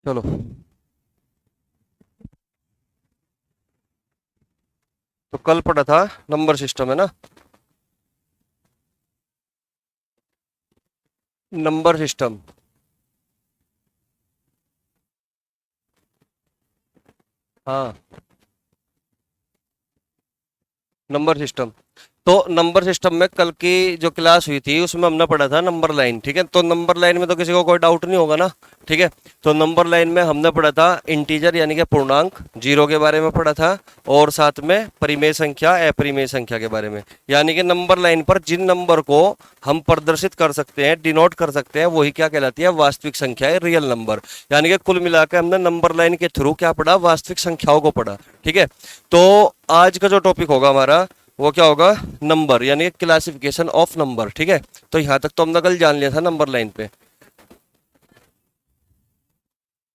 चलो, तो कल पढ़ा था नंबर सिस्टम, है ना। नंबर सिस्टम, हाँ, नंबर सिस्टम। तो नंबर सिस्टम में कल की जो क्लास हुई थी उसमें हमने पढ़ा था नंबर लाइन, ठीक है। तो नंबर लाइन में तो किसी को कोई डाउट नहीं होगा ना, ठीक है। तो नंबर लाइन में हमने पढ़ा था इंटीजर यानी कि पूर्णांक जीरो के बारे में पढ़ा था, और साथ में परिमेय संख्या अपरिमेय संख्या के बारे में। यानी कि नंबर लाइन पर जिन नंबर को हम प्रदर्शित कर सकते हैं, डिनोट कर सकते हैं, वही क्या कहलाती है, वास्तविक संख्या है, रियल नंबर। यानी कि कुल मिलाकर हमने नंबर लाइन के थ्रू क्या पढ़ा, वास्तविक संख्याओं को पढ़ा, ठीक है। तो आज का जो टॉपिक होगा हमारा वो क्या होगा, नंबर यानी क्लासिफिकेशन ऑफ नंबर, ठीक है। तो यहां तक तो हमने कल जान लिया था नंबर लाइन पे।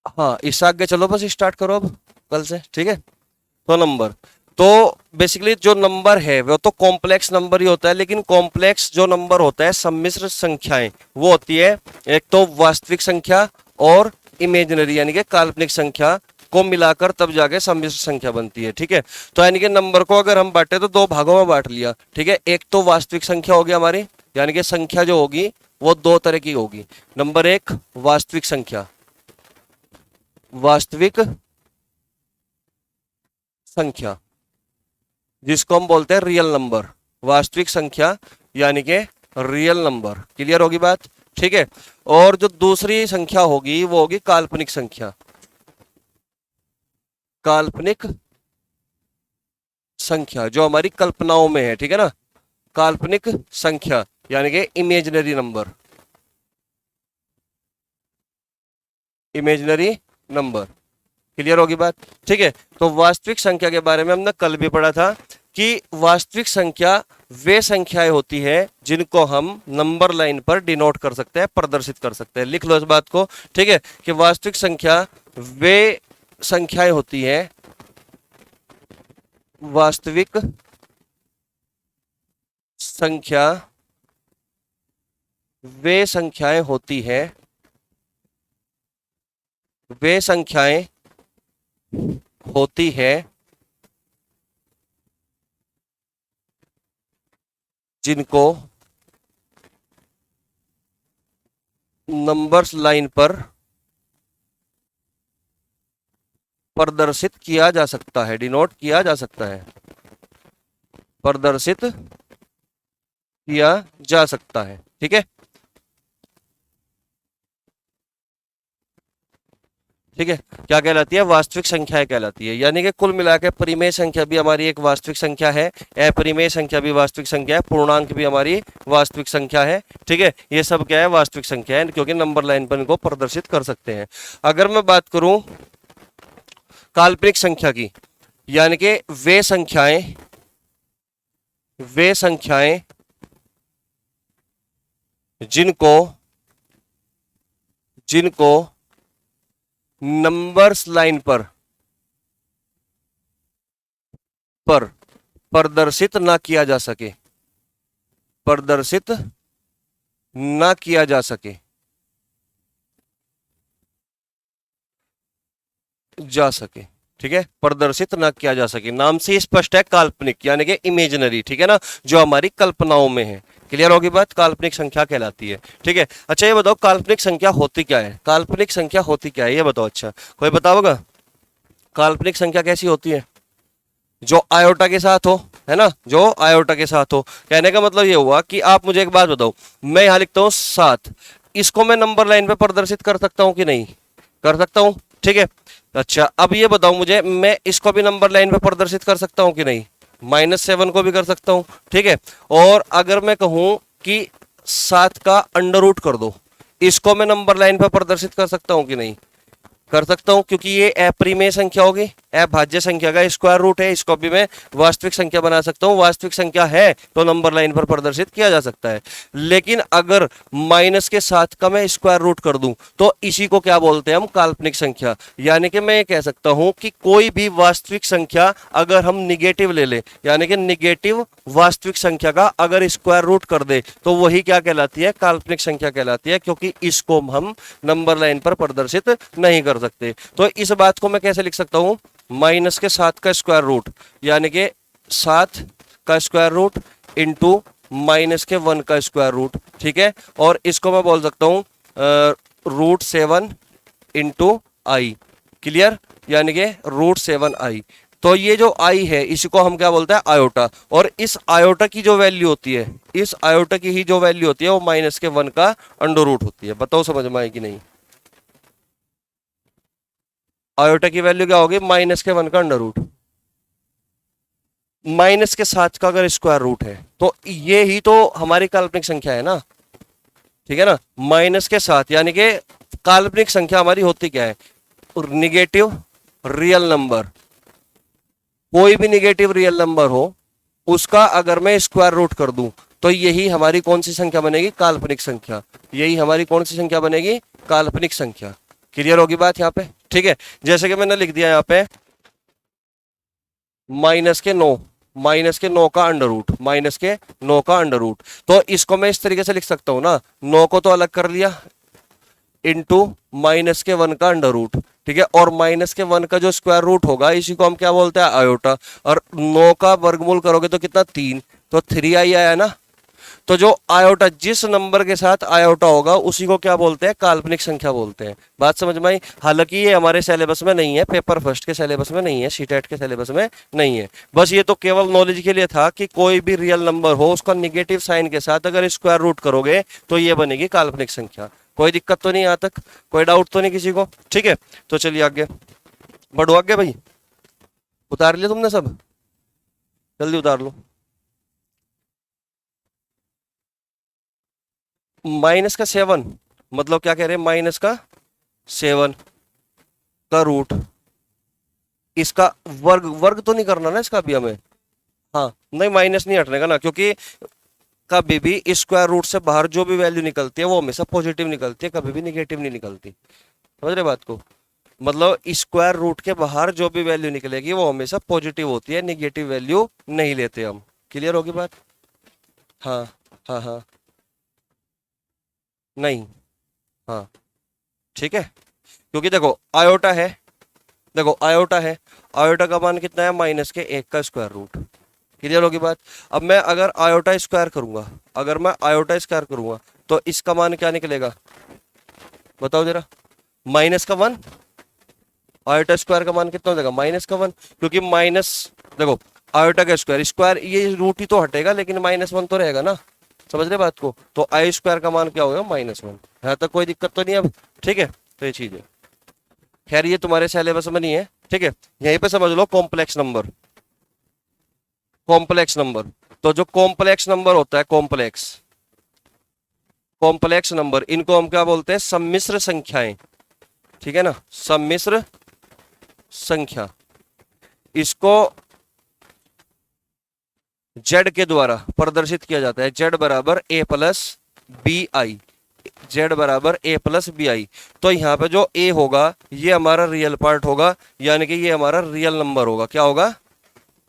हाँ, इससे आगे चलो, बस स्टार्ट करो अब कल से, ठीक है। तो नंबर, तो बेसिकली जो नंबर है वो तो कॉम्प्लेक्स नंबर ही होता है, लेकिन कॉम्प्लेक्स जो नंबर होता है, सम्मिश्र संख्याएं, वो होती है एक तो वास्तविक संख्या और इमेजिनरी यानी कि काल्पनिक संख्या को मिलाकर तब जाके सम्मिश्र संख्या बनती है, ठीक है। तो यानी कि नंबर को अगर हम बांटे तो दो भागों में बांट लिया, ठीक है। एक तो वास्तविक संख्या होगी हमारी, यानी कि संख्या जो होगी वो दो तरह की होगी। नंबर एक, वास्तविक संख्या, वास्तविक संख्या जिसको हम बोलते हैं रियल नंबर, वास्तविक संख्या यानी कि रियल नंबर। क्लियर होगी बात, ठीक है। और जो दूसरी संख्या होगी वो होगी काल्पनिक संख्या, काल्पनिक संख्या जो हमारी कल्पनाओं में है, ठीक है ना। काल्पनिक संख्या यानी कि imaginary number, imaginary number. Clear होगी बात, ठीक है। तो वास्तविक संख्या के बारे में हमने कल भी पढ़ा था कि वास्तविक संख्या वे संख्याएं होती है जिनको हम नंबर लाइन पर डिनोट कर सकते हैं, प्रदर्शित कर सकते हैं। लिख लो इस बात को, ठीक है, कि वास्तविक संख्या वे संख्याएं होती है, वास्तविक संख्या वे संख्याएं होती है, वे संख्याएं होती है जिनको नंबर्स लाइन पर प्रदर्शित किया जा सकता है, डिनोट किया जा सकता है, प्रदर्शित किया जा सकता है, ठीक है। ठीक है, क्या कहलाती है, वास्तविक संख्याएं कहलाती है। यानी कि कुल मिलाकर परिमेय संख्या भी हमारी एक वास्तविक संख्या है, अपरिमेय संख्या भी वास्तविक संख्या है, पूर्णांक भी हमारी वास्तविक संख्या है, ठीक है। ये सब क्या है, वास्तविक संख्या है, क्योंकि नंबर लाइन पर इनको प्रदर्शित कर सकते हैं। अगर मैं बात करूं काल्पनिक संख्या की, यानी कि वे संख्याएं जिनको जिनको नंबर्स लाइन पर प्रदर्शित ना किया जा सके, प्रदर्शित ना किया जा सके, ठीक है, प्रदर्शित ना किया जा सके। नाम से स्पष्ट है, काल्पनिक यानी कि इमेजिनरी, ठीक है ना, जो हमारी कल्पनाओं में है। क्लियर होगी बात, काल्पनिक संख्या कहलाती है, ठीक है। अच्छा ये बताओ, काल्पनिक संख्या होती क्या है, काल्पनिक संख्या होती क्या है, ये बताओ। अच्छा, कोई बताओगा काल्पनिक संख्या कैसी होती है, जो आयोटा के साथ हो, है ना, जो आयोटा के साथ हो। कहने का मतलब ये हुआ कि आप मुझे एक बात बताओ, मैं यहां लिखता हूं 7, इसको मैं नंबर लाइन पे प्रदर्शित कर सकता हूं कि नहीं, कर सकता हूं, ठीक है। अच्छा अब ये बताओ मुझे, मैं इसको भी नंबर लाइन पे प्रदर्शित कर सकता हूं कि नहीं, -7 को भी कर सकता हूं, ठीक है। और अगर मैं कहूं कि 7 का अंडर रूट कर दो, इसको मैं नंबर लाइन पे प्रदर्शित कर सकता हूं कि नहीं, कर सकता हूं, क्योंकि ये अपरिमेय संख्या होगी, अभाज्य संख्या का स्क्वायर रूट है, इसको भी मैं वास्तविक संख्या बना सकता हूं। वास्तविक संख्या है तो नंबर लाइन पर प्रदर्शित किया जा सकता है। लेकिन अगर माइनस के साथ का मैं स्क्वायर रूट कर दूं तो इसी को क्या बोलते हैं हम, काल्पनिक संख्या। यानी कि मैं ये कह सकता हूं कि कोई भी वास्तविक संख्या अगर हम निगेटिव ले ले, यानी कि निगेटिव वास्तविक संख्या का अगर स्क्वायर रूट कर दे तो वही क्या कहलाती है, काल्पनिक संख्या कहलाती है, क्योंकि इसको हम नंबर लाइन पर प्रदर्शित नहीं कर सकते। तो इस बात को मैं कैसे लिख सकता हूं, माइनस के 7 का स्क्वायर रूट, यानी कि 7 का स्क्वायर रूट इंटू माइनस के 1 का स्क्वायर रूट, ठीक है। और इसको मैं बोल सकता हूं √7 इंटू आई, क्लियर, यानी कि √7i। तो ये जो आई है इसी को हम क्या बोलते हैं, आयोटा। और इस आयोटा की जो वैल्यू होती है, इस आयोटा की ही जो वैल्यू होती है वो माइनस के 1 का अंडर रूट होती है। बताओ समझ में आए कि नहीं। आयोटा की वैल्यू क्या होगी, माइनस के 1 का अंडर रूट। माइनस के 7 का अगर स्क्वायर रूट है तो ये ही तो हमारी काल्पनिक संख्या है ना, ठीक है ना। माइनस के 7 यानी कि काल्पनिक संख्या हमारी होती क्या है, निगेटिव रियल नंबर। कोई भी निगेटिव रियल नंबर हो उसका अगर मैं स्क्वायर रूट कर दूं तो यही हमारी कौन सी संख्या बनेगी, काल्पनिक संख्या। यही हमारी कौन सी संख्या बनेगी, काल्पनिक संख्या। क्लियर होगी बात यहाँ पे, ठीक है। जैसे कि मैंने लिख दिया यहाँ पे -9, -9 का अंडर रूट, -9 का अंडर रूट। तो इसको मैं इस तरीके से लिख सकता हूं ना, 9 को तो अलग कर लिया इंटू -1 का अंडर रूट, ठीक है। और -1 का जो स्क्वायर रूट होगा इसी को हम क्या बोलते हैं, आयोटा। और 9 का वर्गमूल करोगे तो कितना, 3, तो 3i आया ना। तो जो आयोटा, जिस नंबर के साथ आयोटा होगा उसी को क्या बोलते हैं, काल्पनिक संख्या बोलते हैं। बात समझ में आई। हालांकि ये हमारे सिलेबस में नहीं है, पेपर फर्स्ट के सिलेबस में नहीं है, सीटेट के सिलेबस में नहीं है। बस ये तो केवल नॉलेज के लिए था कि कोई भी रियल नंबर हो उसका निगेटिव साइन के साथ अगर स्क्वायर रूट करोगे तो ये बनेगी काल्पनिक संख्या। कोई दिक्कत तो नहीं, यहाँ तक कोई डाउट तो नहीं किसी को, ठीक है। तो चलिए आगे बढ़ो, आगे भाई। उतार लिया तुमने सब, जल्दी उतार लो। -7 मतलब क्या कह रहे हैं, -7 का रूट, इसका वर्ग, वर्ग तो नहीं करना ना इसका भी हमें, हाँ नहीं, माइनस नहीं हटने का ना, क्योंकि कभी भी स्क्वायर रूट से बाहर जो भी वैल्यू निकलती है वो हमेशा पॉजिटिव निकलती है, कभी भी निगेटिव नहीं निकलती। समझ रहे बात को, मतलब स्क्वायर रूट के बाहर जो भी वैल्यू निकलेगी वो हमेशा पॉजिटिव होती है, निगेटिव वैल्यू नहीं लेते हम। क्लियर होगी बात, हाँ हाँ हाँ, नहीं, हाँ ठीक है। क्योंकि देखो आयोटा है, देखो आयोटा है, आयोटा का मान कितना है, -1 का स्क्वायर रूट। क्लियर होगी बात। अब मैं अगर आयोटा स्क्वायर करूंगा, अगर मैं आयोटा स्क्वायर करूंगा तो इसका मान क्या निकलेगा, बताओ जरा, -1। आयोटा स्क्वायर का मान कितना हो जाएगा, -1, क्योंकि माइनस, देखो आयोटा का स्क्वायर, स्क्वायर ये रूट ही तो हटेगा लेकिन -1 तो रहेगा ना। समझ रहे बात को, तो आई स्क्वायर का मान क्या होगा, -1। यहाँ तक कोई दिक्कत तो नहीं अब, ठीक है। तो ये चीज है, खैर ये तुम्हारे सिलेबस में नहीं है, ठीक है। यहीं पे समझ लो कॉम्प्लेक्स नंबर, कॉम्प्लेक्स नंबर। तो जो कॉम्प्लेक्स नंबर होता है, कॉम्प्लेक्स नंबर, इनको हम क्या बोलते हैं, सम्मिश्र संख्याएं, ठीक है ना, सम्मिश्र संख्या। इसको z के द्वारा प्रदर्शित किया जाता है, z बराबर a plus b i, z बराबर a प्लस बी आई। तो यहाँ पे जो a होगा ये हमारा रियल पार्ट होगा, यानी कि ये हमारा रियल नंबर होगा। क्या होगा,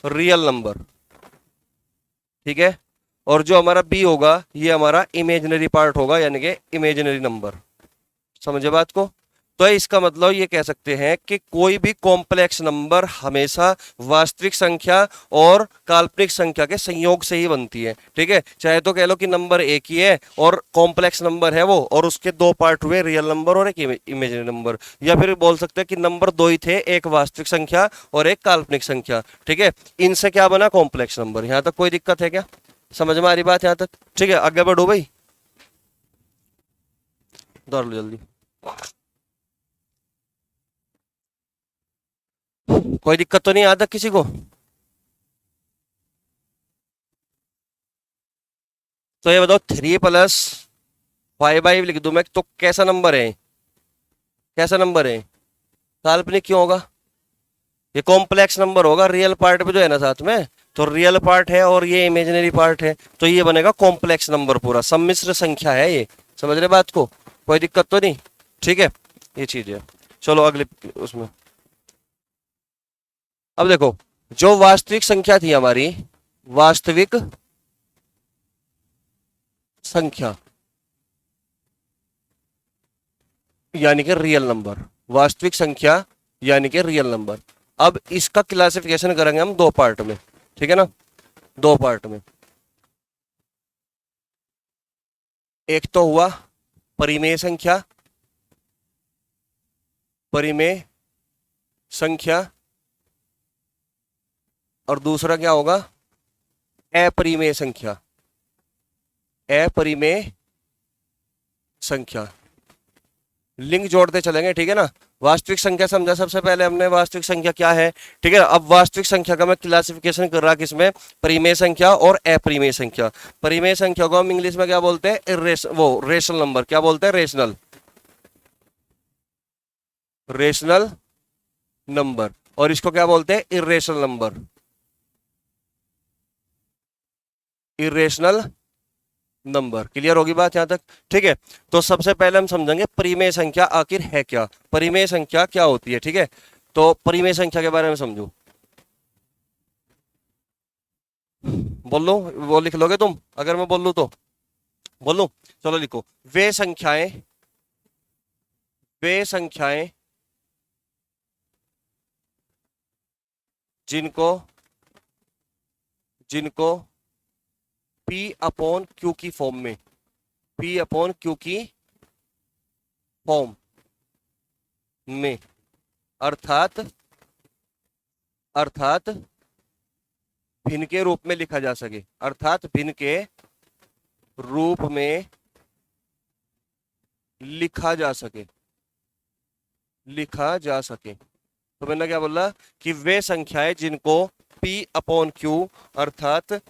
रियल नंबर, ठीक है। और जो हमारा b होगा ये हमारा इमेजिनरी पार्ट होगा, यानी कि इमेजिनरी नंबर। समझे बात को। तो इसका मतलब ये कह सकते हैं कि कोई भी कॉम्प्लेक्स नंबर हमेशा वास्तविक संख्या और काल्पनिक संख्या के संयोग से ही बनती है, ठीक है। चाहे तो कह लो कि नंबर एक ही है और कॉम्प्लेक्स नंबर है वो, और उसके दो पार्ट हुए, रियल नंबर और एक इमेजिनरी नंबर। या फिर बोल सकते हैं कि नंबर दो ही थे, एक वास्तविक संख्या और एक काल्पनिक संख्या, ठीक है। इनसे क्या बना, कॉम्प्लेक्स नंबर। यहां तक कोई दिक्कत है क्या, समझ में आ रही बात यहाँ तक, ठीक है। आगे बढ़ो भाई, दौड़ लो जल्दी। कोई दिक्कत तो नहीं आता किसी को। तो ये बताओ 3+5 लिख दूं मैं तो कैसा नंबर है, कैसा नंबर है, काल्पनिक क्यों होगा, ये कॉम्प्लेक्स नंबर होगा, रियल पार्ट भी तो है ना साथ में, तो रियल पार्ट है और ये इमेजिनरी पार्ट है, तो ये बनेगा कॉम्प्लेक्स नंबर पूरा, सम्मिश्र संख्या है ये। समझ रहे बात को, कोई दिक्कत तो नहीं, ठीक है, ये चीज है। चलो अगले उसमें, अब देखो जो वास्तविक संख्या थी हमारी, वास्तविक संख्या यानी कि रियल नंबर, वास्तविक संख्या यानी कि रियल नंबर। अब इसका क्लासिफिकेशन करेंगे हम दो पार्ट में, ठीक है ना, दो पार्ट में। एक तो हुआ परिमेय संख्या, परिमेय संख्या, और दूसरा क्या होगा, अपरिमेय संख्या, अपरिमेय संख्या। लिंक जोड़ते चलेंगे, ठीक है ना। वास्तविक संख्या समझा सबसे पहले हमने, वास्तविक संख्या क्या है, ठीक है। अब वास्तविक संख्या का मैं क्लासिफिकेशन कर रहा किसमें, परिमेय संख्या और अपरिमेय संख्या। परिमेय संख्या को हम इंग्लिश में क्या बोलते हैं, रेशनल नंबर, क्या बोलते हैं, रेशनल, रेशनल नंबर। और इसको क्या बोलते हैं, irrational number, irrational number. Clear होगी बात यहां तक, ठीक है। तो सबसे पहले हम समझेंगे परिमेय संख्या आखिर है क्या, परिमेय संख्या क्या होती है, ठीक है। तो परिमेय संख्या के बारे में समझो, बोल लो, वो लिख लोगे तुम अगर मैं बोल लूं तो, बोल लूं, चलो लिखो, वे संख्याएं, वे संख्याएं जिनको, जिनको P अपॉन Q की फॉर्म में, P अपॉन Q की फॉर्म में, अर्थात, अर्थात भिन्न के रूप में लिखा जा सके, अर्थात भिन्न के रूप में लिखा जा सके, लिखा जा सके। तो मैंने क्या बोला कि वे संख्याएं जिनको P अपॉन Q अर्थात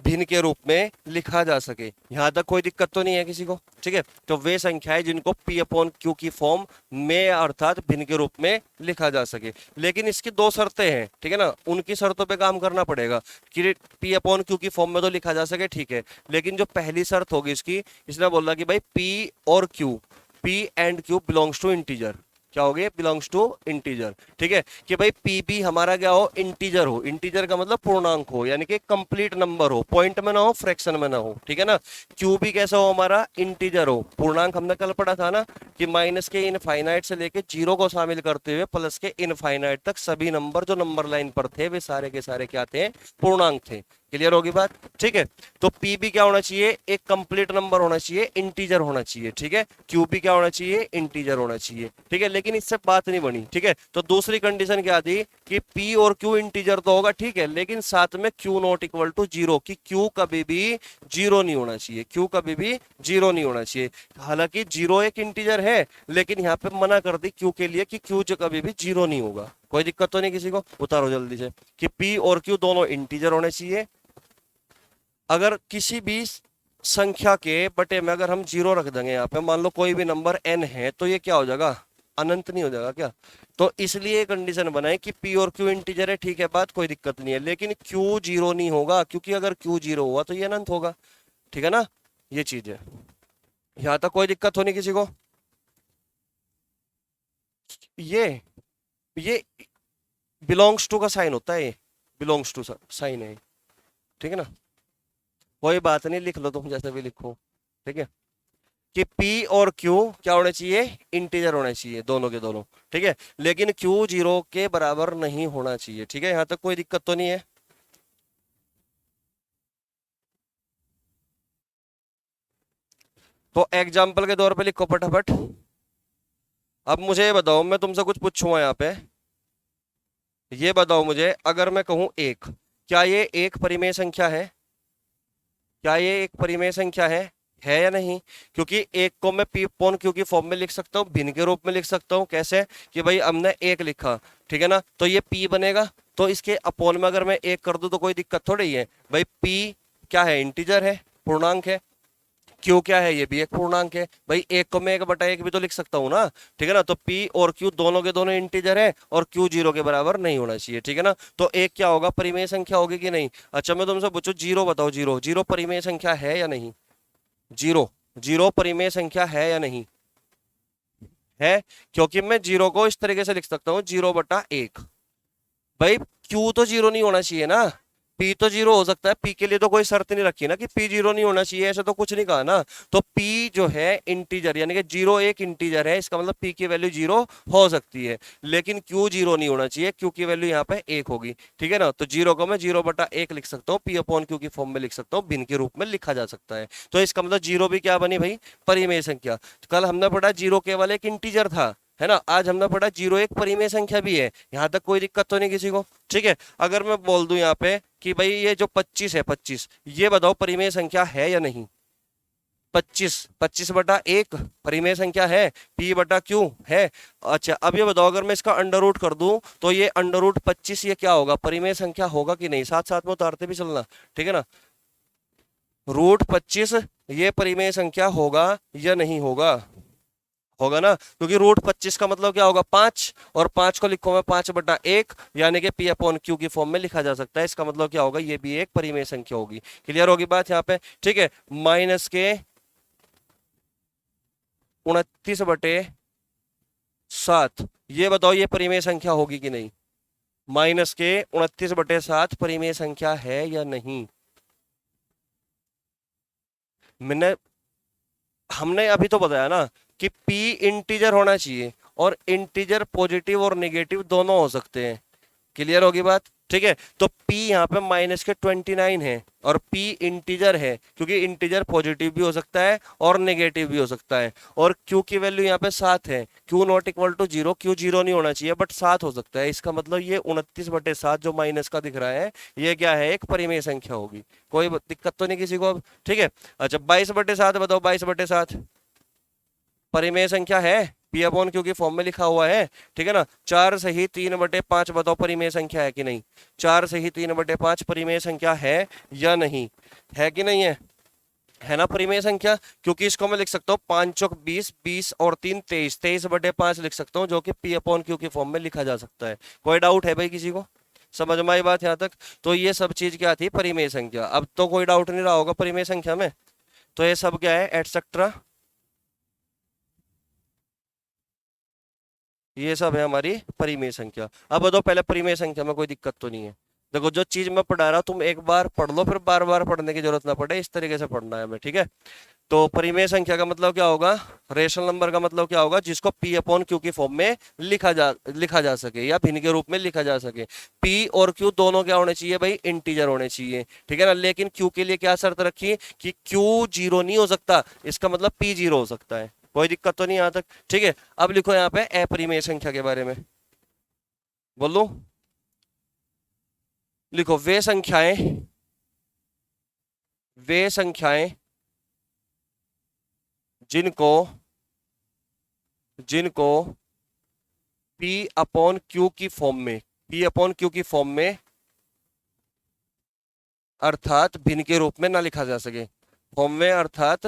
भिन्न के रूप में लिखा जा सके। यहां तक कोई दिक्कत तो नहीं है किसी को, ठीक है। तो वे संख्याएं जिनको P अपॉन Q की फॉर्म में अर्थात भिन्न के रूप में लिखा जा सके। लेकिन इसकी दो शर्तें हैं, ठीक है ना, उनकी शर्तों पे काम करना पड़ेगा कि P अपॉन Q की फॉर्म में तो लिखा जा सके, ठीक है। लेकिन जो पहली शर्त होगी इसकी, इसने बोला कि भाई P और Q, P and Q belongs to integer, क्या हो गया, बिलोंग्स टू इंटीजर, ठीक है। कि भाई पी भी हमारा क्या हो, इंटीजर हो, इंटीजर का मतलब पूर्णांक हो, यानी कि कंप्लीट नंबर हो, पॉइंट में ना हो, फ्रैक्शन में ना हो, ठीक है ना। क्यू भी कैसा हो, हमारा इंटीजर हो, पूर्णांक हमने कल पढ़ा था ना कि माइनस के इनफाइनाइट से लेके जीरो को शामिल करते हुए प्लस के इनफाइनाइट तक सभी नंबर जो नंबर लाइन पर थे वे सारे के सारे क्या थे, पूर्णांक थे। क्लियर होगी बात, ठीक है। तो पी भी क्या होना चाहिए, एक कंप्लीट नंबर होना चाहिए, इंटीजर होना चाहिए, ठीक है। क्यू भी क्या होना चाहिए, इंटीजर होना चाहिए, ठीक है। लेकिन इससे बात नहीं बनी, ठीक है। तो दूसरी कंडीशन क्या थी कि पी और क्यू इंटीजर तो होगा, ठीक है, लेकिन साथ में q not equal to zero, कि क्यू कभी भी जीरो नहीं होना चाहिए, क्यू कभी भी जीरो नहीं होना चाहिए। हालांकि जीरो एक इंटीजर है, लेकिन यहाँ पे मना कर दी क्यू के लिए कि क्यू जो कभी भी जीरो नहीं होगा। कोई दिक्कत तो नहीं किसी को, उतारो जल्दी से कि पी और क्यू दोनों इंटीजर होने चाहिए। अगर किसी भी संख्या के बटे में अगर हम जीरो रख देंगे यहाँ पे, मान लो कोई भी नंबर n है, तो ये क्या हो जाएगा, अनंत नहीं हो जाएगा क्या। तो इसलिए कंडीशन बनाए कि p और q इंटीजर है, ठीक है, बात कोई दिक्कत नहीं है, लेकिन q जीरो नहीं होगा, क्योंकि अगर q जीरो हुआ तो ये अनंत होगा, ठीक है ना, ये चीज है। यहां तक कोई दिक्कत होनी किसी को, ये बिलोंग्स टू का साइन होता है, ये बिलोंग्स टू साइन है, ठीक है ना, कोई बात नहीं, लिख लो तुम जैसे भी लिखो, ठीक है। कि P और Q क्या होने चाहिए, इंटीजर होने चाहिए, दोनों के दोनों, ठीक है। लेकिन Q जीरो के बराबर नहीं होना चाहिए, ठीक है। यहां तक कोई दिक्कत तो नहीं है। तो एग्जाम्पल के तौर पे लिखो फटाफट। अब मुझे ये बताओ, मैं तुमसे कुछ पूछूंगा यहाँ पे, ये बताओ मुझे, अगर मैं कहूं एक, क्या ये एक परिमेय संख्या है, क्या ये एक परिमेय संख्या है या नहीं। क्योंकि एक को मैं पी अपॉन क्यू की फॉर्म में लिख सकता हूँ, भिन्न के रूप में लिख सकता हूँ, कैसे कि भाई हमने एक लिखा, ठीक है ना, तो ये पी बनेगा, तो इसके अपॉन में अगर मैं एक कर दूं तो कोई दिक्कत थोड़ी है भाई। पी क्या है, इंटीजर है, पूर्णांक है। क्यू क्या है, ये भी एक पूर्णांक है भाई, एक को मैं एक बटा एक भी तो लिख सकता हूँ ना, ठीक है ना। तो पी और क्यू दोनों के दोनों इंटीजर है और क्यू जीरो के बराबर नहीं होना चाहिए, ठीक है ना। तो एक क्या होगा, परिमेय संख्या होगी कि नहीं। अच्छा मैं तुमसे पूछूं जीरो बताओ, जीरो जीरो परिमेय संख्या है या नहीं। जीरो, जीरो परिमेय संख्या है या नहीं है, क्योंकि मैं जीरो को इस तरीके से लिख सकता हूं, जीरो बटा एक। भाई क्यू तो जीरो नहीं होना चाहिए ना, पी तो जीरो हो सकता है, पी के लिए तो कोई शर्त नहीं रखी ना कि पी जीरो नहीं होना चाहिए, ऐसा तो कुछ नहीं कहा ना। तो पी जो है इंटीजर, यानी कि जीरो एक इंटीजर है, इसका मतलब पी की वैल्यू जीरो हो सकती है, लेकिन क्यू जीरो नहीं होना चाहिए, क्यू की वैल्यू यहाँ पे एक होगी, ठीक है ना। तो जीरो को मैं जीरो बटा एक लिख सकता हूँ, पी अपॉन क्यू की फॉर्म में लिख सकता हूँ, भिन्न के रूप में लिखा जा सकता है। तो इसका मतलब जीरो भी क्या बनी भाई, परिमेय संख्या। कल हमने पढ़ा जीरो केवल एक इंटीजर था, है ना, आज हमने पढ़ा जीरो एक परिमेय संख्या भी है, यहां तक कोई दिक्कत तो नहीं किसी को, ठीक है। अगर मैं बोल दूं यहाँ पे कि भाई ये जो 25 है, 25 ये बताओ परिमेय संख्या है या नहीं। 25, 25 बटा एक परिमेय संख्या है, पी बटा क्यू है। अच्छा अब ये बताओ अगर मैं इसका अंडर रूट कर दूं तो ये अंडर रूट 25 ये क्या होगा, परिमेय संख्या होगा कि नहीं, साथ साथ में उतारते भी चलना, ठीक है ना। रूट 25 ये परिमेय संख्या होगा या नहीं होगा, होगा ना, क्योंकि रूट 25 का मतलब क्या होगा, 5, और 5 को लिखो मैं 5 बटा एक, यानी कि पी अपॉन क्यू की फॉर्म में लिखा जा सकता है, इसका मतलब क्या होगा, ये भी एक परिमेय संख्या होगी। क्लियर होगी बात यहाँ पे, ठीक है। माइनस के 29/7, ये बताओ ये परिमेय संख्या होगी कि नहीं। माइनस के 29/7 परिमेय संख्या है या नहीं। मैंने हमने अभी तो बताया ना कि p इंटीजर होना चाहिए, और इंटीजर पॉजिटिव और नेगेटिव दोनों हो सकते हैं। क्लियर होगी बात, ठीक है। तो p यहाँ पे माइनस के 29 है, और p इंटीजर है, क्योंकि इंटीजर पॉजिटिव भी हो सकता है और नेगेटिव भी हो सकता है, और q की वैल्यू यहाँ पे 7 है, q not equal to zero, q zero नहीं होना चाहिए बट 7 हो सकता है, इसका मतलब ये 29/7 जो माइनस का दिख रहा है ये क्या है, एक परिमेय संख्या होगी। कोई दिक्कत तो नहीं किसी को अब, ठीक है। अच्छा 22/7 बताओ, 22/7 परिमेय संख्या है, पी अपॉन क्यू की फॉर्म में लिखा हुआ है, ठीक है ना। 4/3/5 बताओ परिमेय संख्या है कि नहीं। 4/3/5 परिमेय संख्या है या नहीं, है कि नहीं है ना परिमेय संख्या, क्योंकि इसको मैं लिख सकता हूँ 5 चौक 20, 20 और 3 23, 23/5 लिख सकता हूँ, जो कि पी अपॉन क्यू की फॉर्म में लिखा जा सकता है। कोई डाउट है भाई किसी को, समझ में आई बात यहाँ तक। तो ये सब चीज क्या थी, परिमेय संख्या। अब तो कोई डाउट नहीं रहा होगा परिमेय संख्या में, तो ये सब क्या है, एटसेट्रा, ये सब है हमारी परिमेय संख्या। अब बताओ पहले परिमेय संख्या में कोई दिक्कत तो नहीं है। देखो जो चीज मैं पढ़ा रहा हूं तुम एक बार पढ़ लो, फिर बार बार पढ़ने की जरूरत ना पड़े, इस तरीके से पढ़ना है हमें, ठीक है। तो परिमेय संख्या का मतलब क्या होगा, रेशनल नंबर का मतलब क्या होगा, जिसको पी अपॉन क्यू की फॉर्म में लिखा जा सके, या भिन्न के रूप में लिखा जा सके। पी और क्यू दोनों क्या होने चाहिए भाई, इंटीजर होने चाहिए, ठीक है ना। लेकिन क्यू के लिए क्या शर्त रखी कि क्यू जीरो नहीं हो सकता, इसका मतलब पी जीरो हो सकता है। कोई दिक्कत तो नहीं यहां तक, ठीक है। अब लिखो यहाँ पे अपरिमेय संख्या के बारे में, बोलो। लिखो वे संख्याएं जिनको जिनको P अपॉन क्यू की फॉर्म में, P अपॉन क्यू की फॉर्म में अर्थात भिन्न के रूप में ना लिखा जा सके, फॉर्म में अर्थात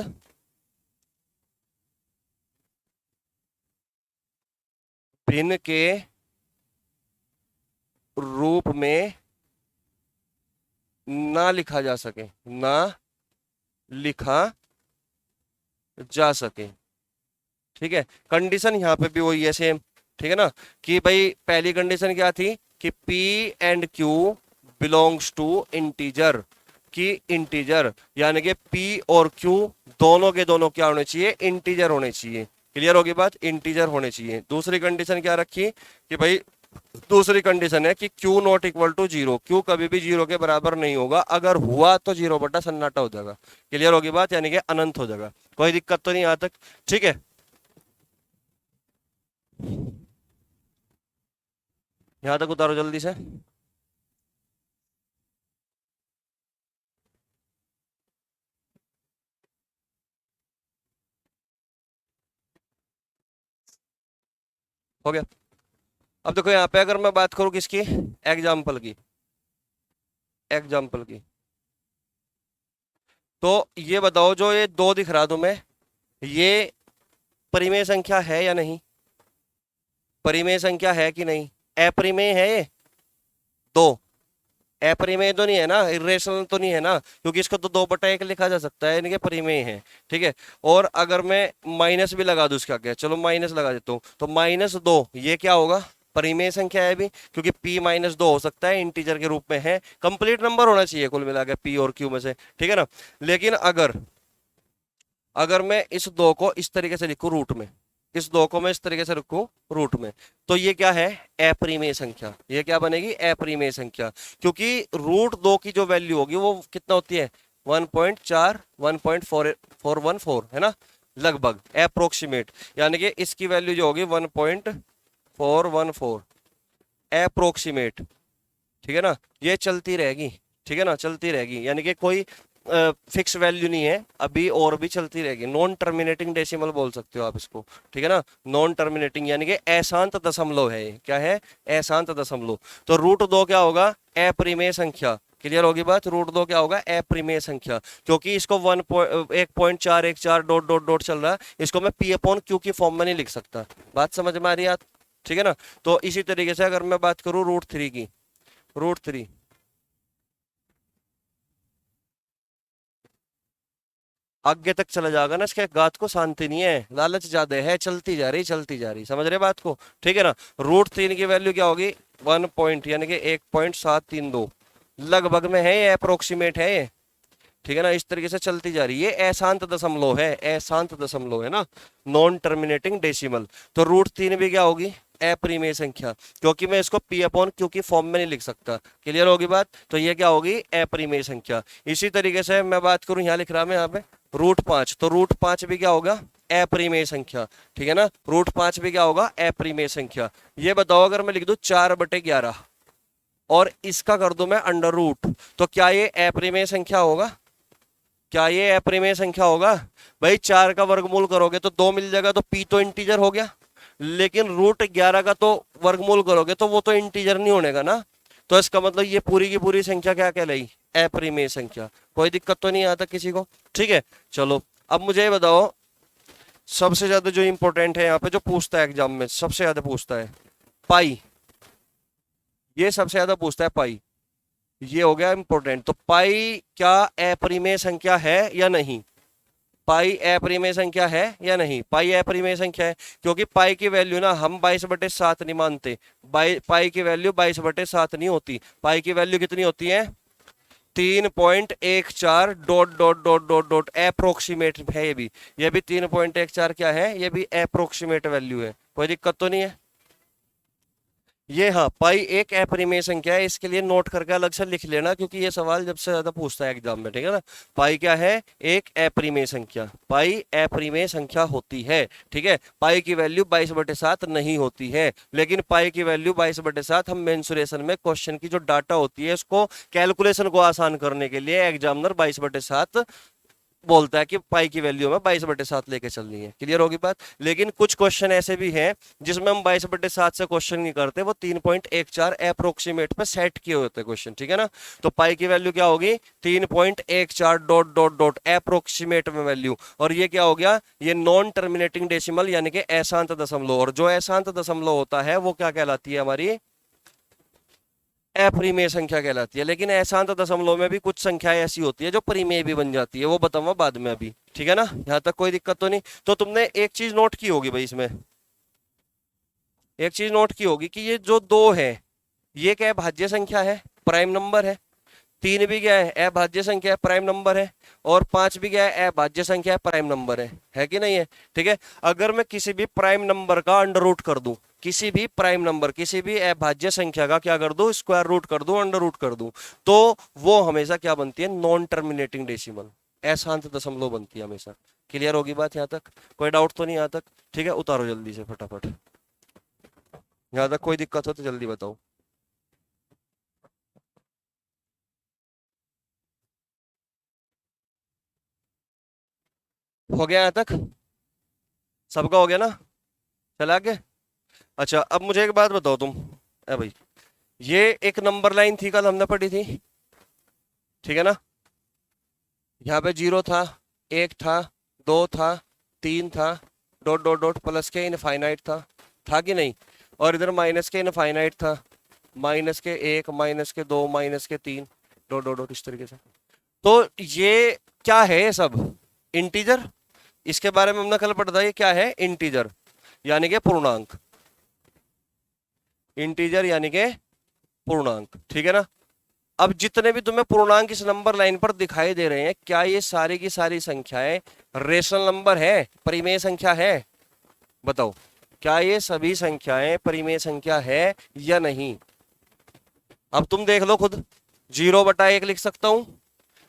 भिन्न के रूप में ना लिखा जा सके, ना लिखा जा सके, ठीक है। कंडीशन यहाँ पे भी वही है सेम, ठीक है ना, कि भाई पहली कंडीशन क्या थी कि P and Q belongs to integer, की इंटीजर, यानी कि P और Q दोनों के दोनों क्या होने चाहिए, इंटीजर होने चाहिए। क्लियर होगी बात, इंटीजर होने चाहिए। दूसरी कंडीशन क्या रखी कि भाई, दूसरी कंडीशन है कि Q not equal to zero, Q कभी भी जीरो के बराबर नहीं होगा, अगर हुआ तो जीरो बटा सन्नाटा हो जाएगा। क्लियर होगी बात, यानी कि अनंत हो जाएगा। कोई दिक्कत तो नहीं यहां तक, ठीक है। यहां तक उतारो जल्दी से। हो गया। अब देखो यहाँ पे अगर मैं बात करूं किसकी, एग्जाम्पल की, एग्जाम्पल की, तो ये बताओ, जो ये दो दिख रहा तुम्हें, ये परिमेय संख्या है या नहीं? परिमेय संख्या है कि नहीं? अपरिमेय है ये दो? अपरिमेय तो नहीं है ना, इरेशनल तो नहीं है ना, क्योंकि इसको तो 2/1 लिखा जा सकता है, इनके परिमेय है। ठीक है। और अगर मैं माइनस भी लगा दूं इसका, क्या, चलो माइनस लगा देता हूं, तो -2 ये क्या होगा? परिमेय संख्या है भी, क्योंकि p-2 हो सकता है, इंटीजर के रूप में है, कंप्लीट नंबर होना चाहिए कुल मिलाकर p और q में से। ठीक है ना। लेकिन अगर अगर मैं इस दो को इस तरीके से लिखूं रूट में, इस दो को मैं इस तरीके से रखूं रूट में, तो ये क्या है? अपरिमेय संख्या। ये क्या बनेगी? अपरिमेय संख्या। क्योंकि √2 की जो वैल्यू होगी वो कितना होती है? 1.414 है ना, लगभग अप्रोक्सीमेट। यानी कि इसकी वैल्यू जो होगी 1.414 अप्रोक्सीमेट। ठीक है ना। ये चलती रहेगी। ठीक है ना, चलती रहेगी, यानी कि कोई फिक्स वैल्यू नहीं है अभी, और भी चलती रहेगी। नॉन टर्मिनेटिंग डेसिमल बोल सकते हो आप इसको। ठीक है ना। नॉन टर्मिनेटिंग यानी कि अशांत दशमलव है ये। क्या है? अशांत दशमलव। तो √2 क्या होगा? अपरिमेय संख्या। क्लियर होगी बात? √2 क्या होगा? अपरिमेय संख्या। क्योंकि इसको 1.414 डॉट डॉट डॉट चल रहा है, इसको मैं p/q की फॉर्म में नहीं लिख सकता। बात समझ में आ रही है? ठीक है ना। तो इसी तरीके से अगर मैं बात करूं √3 की, √3 आगे तक चला जाएगा ना, इसके गात को शांति नहीं है, लालच ज्यादा है, चलती जा रही, चलती जा रही। समझ रहे बात को? ठीक है ना। √3 की वैल्यू क्या होगी? 1 पॉइंट यानी कि 1.732 लगभग में है ये, अप्रोक्सीमेट है ये। ठीक है ना। इस तरीके से चलती जा रही है। अशांत दशमलव है, अशांत दशमलव है ना, नॉन टर्मिनेटिंग डेसिमल। तो √3 भी क्या होगी? अपरिमेय संख्या, क्योंकि मैं इसको p/q की फॉर्म में नहीं लिख सकता। क्लियर होगी बात? तो ये क्या होगी? अपरिमेय संख्या। इसी तरीके से मैं बात करूं, यहां लिख रहा मैं यहाँ पे √5, तो √5 भी क्या होगा? अपरिमेय संख्या। ठीक है ना। √5 भी क्या होगा? अपरिमेय संख्या। ये बताओ, अगर मैं लिख दूं 4/11 और इसका कर दूं मैं √, तो क्या ये अपरिमेय संख्या होगा? क्या ये अपरिमेय संख्या होगा? भाई 4 का वर्गमूल करोगे तो 2 मिल जाएगा, तो p तो इंटीजर हो गया। लेकिन √11 का तो वर्गमूल करोगे तो वो तो इंटीजर नहीं होने का ना। तो इसका मतलब ये पूरी की पूरी संख्या क्या कहलाई? अपरिमेय संख्या। कोई दिक्कत तो नहीं आता किसी को? ठीक है। चलो, अब मुझे ये बताओ, सबसे ज्यादा जो इंपॉर्टेंट है यहाँ पे, जो पूछता है एग्जाम में, सबसे ज्यादा पूछता है पाई। ये सबसे ज्यादा पूछता है पाई। ये हो गया इंपॉर्टेंट। तो पाई क्या अपरिमेय संख्या है या नहीं? पाई अपरिमेय संख्या है या नहीं? पाई अपरिमेय संख्या है, क्योंकि पाई की वैल्यू ना हम 22/7 नहीं मानते। पाई की वैल्यू 22/7 नहीं होती। पाई की वैल्यू कितनी होती है? 3.14 dot dot dot dot dot approximate है ये भी 3.14 क्या है? ये भी अप्रोक्सीमेट वैल्यू है। कोई दिक्कत तो नहीं है? ये हाँ, पाई एक अपरिमेय संख्या है, इसके लिए नोट करके अलग से लिख लेना, क्योंकि ये सवाल जब से ज्यादा पूछता है एग्जाम में। ठीक है ना। पाई क्या है? एक अपरिमेय संख्या। पाई अपरिमेय संख्या होती है। ठीक है। पाई की वैल्यू 22/7 नहीं होती है, लेकिन पाई की वैल्यू 22/7 हम मेंसुरेशन में क्वेश्चन की जो डाटा होती है, इसको कैलकुलेशन को आसान करने के लिए एग्जामिनर 22/7 बोलता है कि पाई की वैल्यू हमें 22/7 लेके चलनी है। क्लियर होगी बात? लेकिन कुछ क्वेश्चन ऐसे भी हैं जिसमें हम 22/7 से क्वेश्चन नहीं करते, वो 3.14 अप्रोक्सीमेट पे सेट किए होते हैं क्वेश्चन। ठीक है ना। तो पाई की वैल्यू क्या होगी? 3.14 डॉट डॉट डॉट अप्रोक्सीमेट में वैल्यू। और ये क्या हो गया? ये नॉन टर्मिनेटिंग डेसिमल यानी कि अशांत दशमलव। और जो अशांत दशमलव होता है वो क्या कहलाती है? हमारी अपरिमेय संख्या कहलाती है। लेकिन अशांत दशमलव में भी कुछ संख्याएं ऐसी होती है जो परिमेय भी बन जाती है, वो बताऊंगा बाद में अभी। ठीक है ना। यहां तक कोई दिक्कत तो नहीं? तो तुमने एक चीज नोट की होगी भाई इसमें, एक चीज नोट की होगी कि ये जो दो है, ये क्या है? भाज्य संख्या है, प्राइम नंबर है। 3 भी क्या है? अभाज्य संख्या है, प्राइम नंबर है। और 5 भी क्या है? अभाज्य संख्या है, प्राइम नंबर है कि नहीं है? ठीक है। अगर मैं किसी भी प्राइम नंबर का अंडर रूट कर दूं, किसी भी प्राइम नंबर, किसी भी अभाज्य संख्या का क्या कर दूं? स्क्वायर रूट कर दूं, अंडर रूट कर दूं, तो वो हमेशा क्या बनती है? नॉन टर्मिनेटिंग डेसिमल, अशांत दशमलव बनती है हमेशा। क्लियर होगी बात यहां तक? कोई डाउट तो नहीं यहां तक? ठीक है, उतारो जल्दी से फटाफट। यहां तक कोई दिक्कत हो तो जल्दी बताओ। हो गया यहां तक? सबका हो गया ना? चला आगे। अच्छा, अब मुझे एक बात बताओ तुम। भाई, ये एक नंबर लाइन थी, कल हमने पढ़ी थी। ठीक है ना। यहाँ पे 0 था, 1 था, 2 था, 3 था, डॉट डॉट डॉट प्लस के इनफाइनाइट था कि नहीं? और इधर माइनस के इनफाइनाइट था, माइनस के 1, माइनस के 2, माइनस के 3, डॉट डॉट डॉट इस तरीके से। तो ये क्या है? ये सब इंटीजर। इसके बारे में हमने कल पढ़ा था, ये क्या है? इंटीजर यानी कि पूर्णांक। इंटीजर यानी कि पूर्णांक, ठीक है ना? अब जितने भी तुम्हें पूर्णांक इस नंबर लाइन पर दिखाई दे रहे हैं, क्या ये सारी की सारी संख्याएं रेशनल नंबर है, परिमेय संख्या है? बताओ, क्या ये सभी संख्याएं परिमेय संख्या है या नहीं? अब तुम देख लो खुद। 0/1 लिख सकता हूं,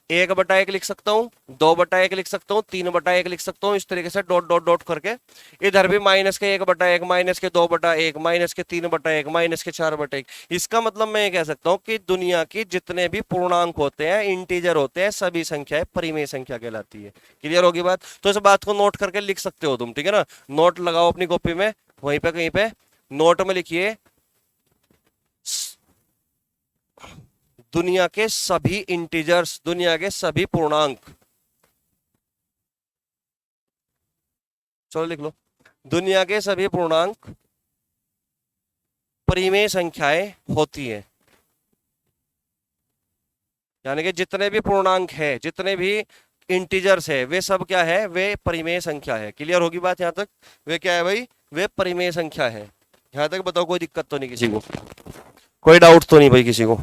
1/1 लिख सकता हूं, 2/1 लिख सकता हूं, 3/1 लिख सकता हूं, इस तरीके से डॉट डॉट डॉट करके। इधर भी माइनस के 1/1, माइनस के 2/1, माइनस के 3/1, माइनस के 4/1। इसका मतलब मैं ये कह सकता हूं कि दुनिया की जितने भी पूर्णांक होते हैं, इंटीजर होते हैं, सभी संख्याएं परिमेय संख्या कहलाती है। क्लियर होगी बात? तो इस बात को नोट करके लिख सकते हो तुम, ठीक है ना? नोट लगाओ अपनी कॉपी में, वहीं पे कहीं पे नोट में लिखिए, दुनिया के सभी इंटीजर्स, दुनिया के सभी पूर्णांक। चलो लिख लो, दुनिया के सभी पूर्णांक परिमेय संख्याएं होती हैं। यानी कि जितने भी पूर्णांक है, जितने भी इंटीजर्स है, वे सब क्या है? वे परिमेय संख्या है। क्लियर होगी बात यहां तक? वे क्या है भाई? वे परिमेय संख्या है। यहां तक बताओ, कोई दिक्कत तो नहीं किसी को? कोई डाउट तो नहीं भाई किसी को?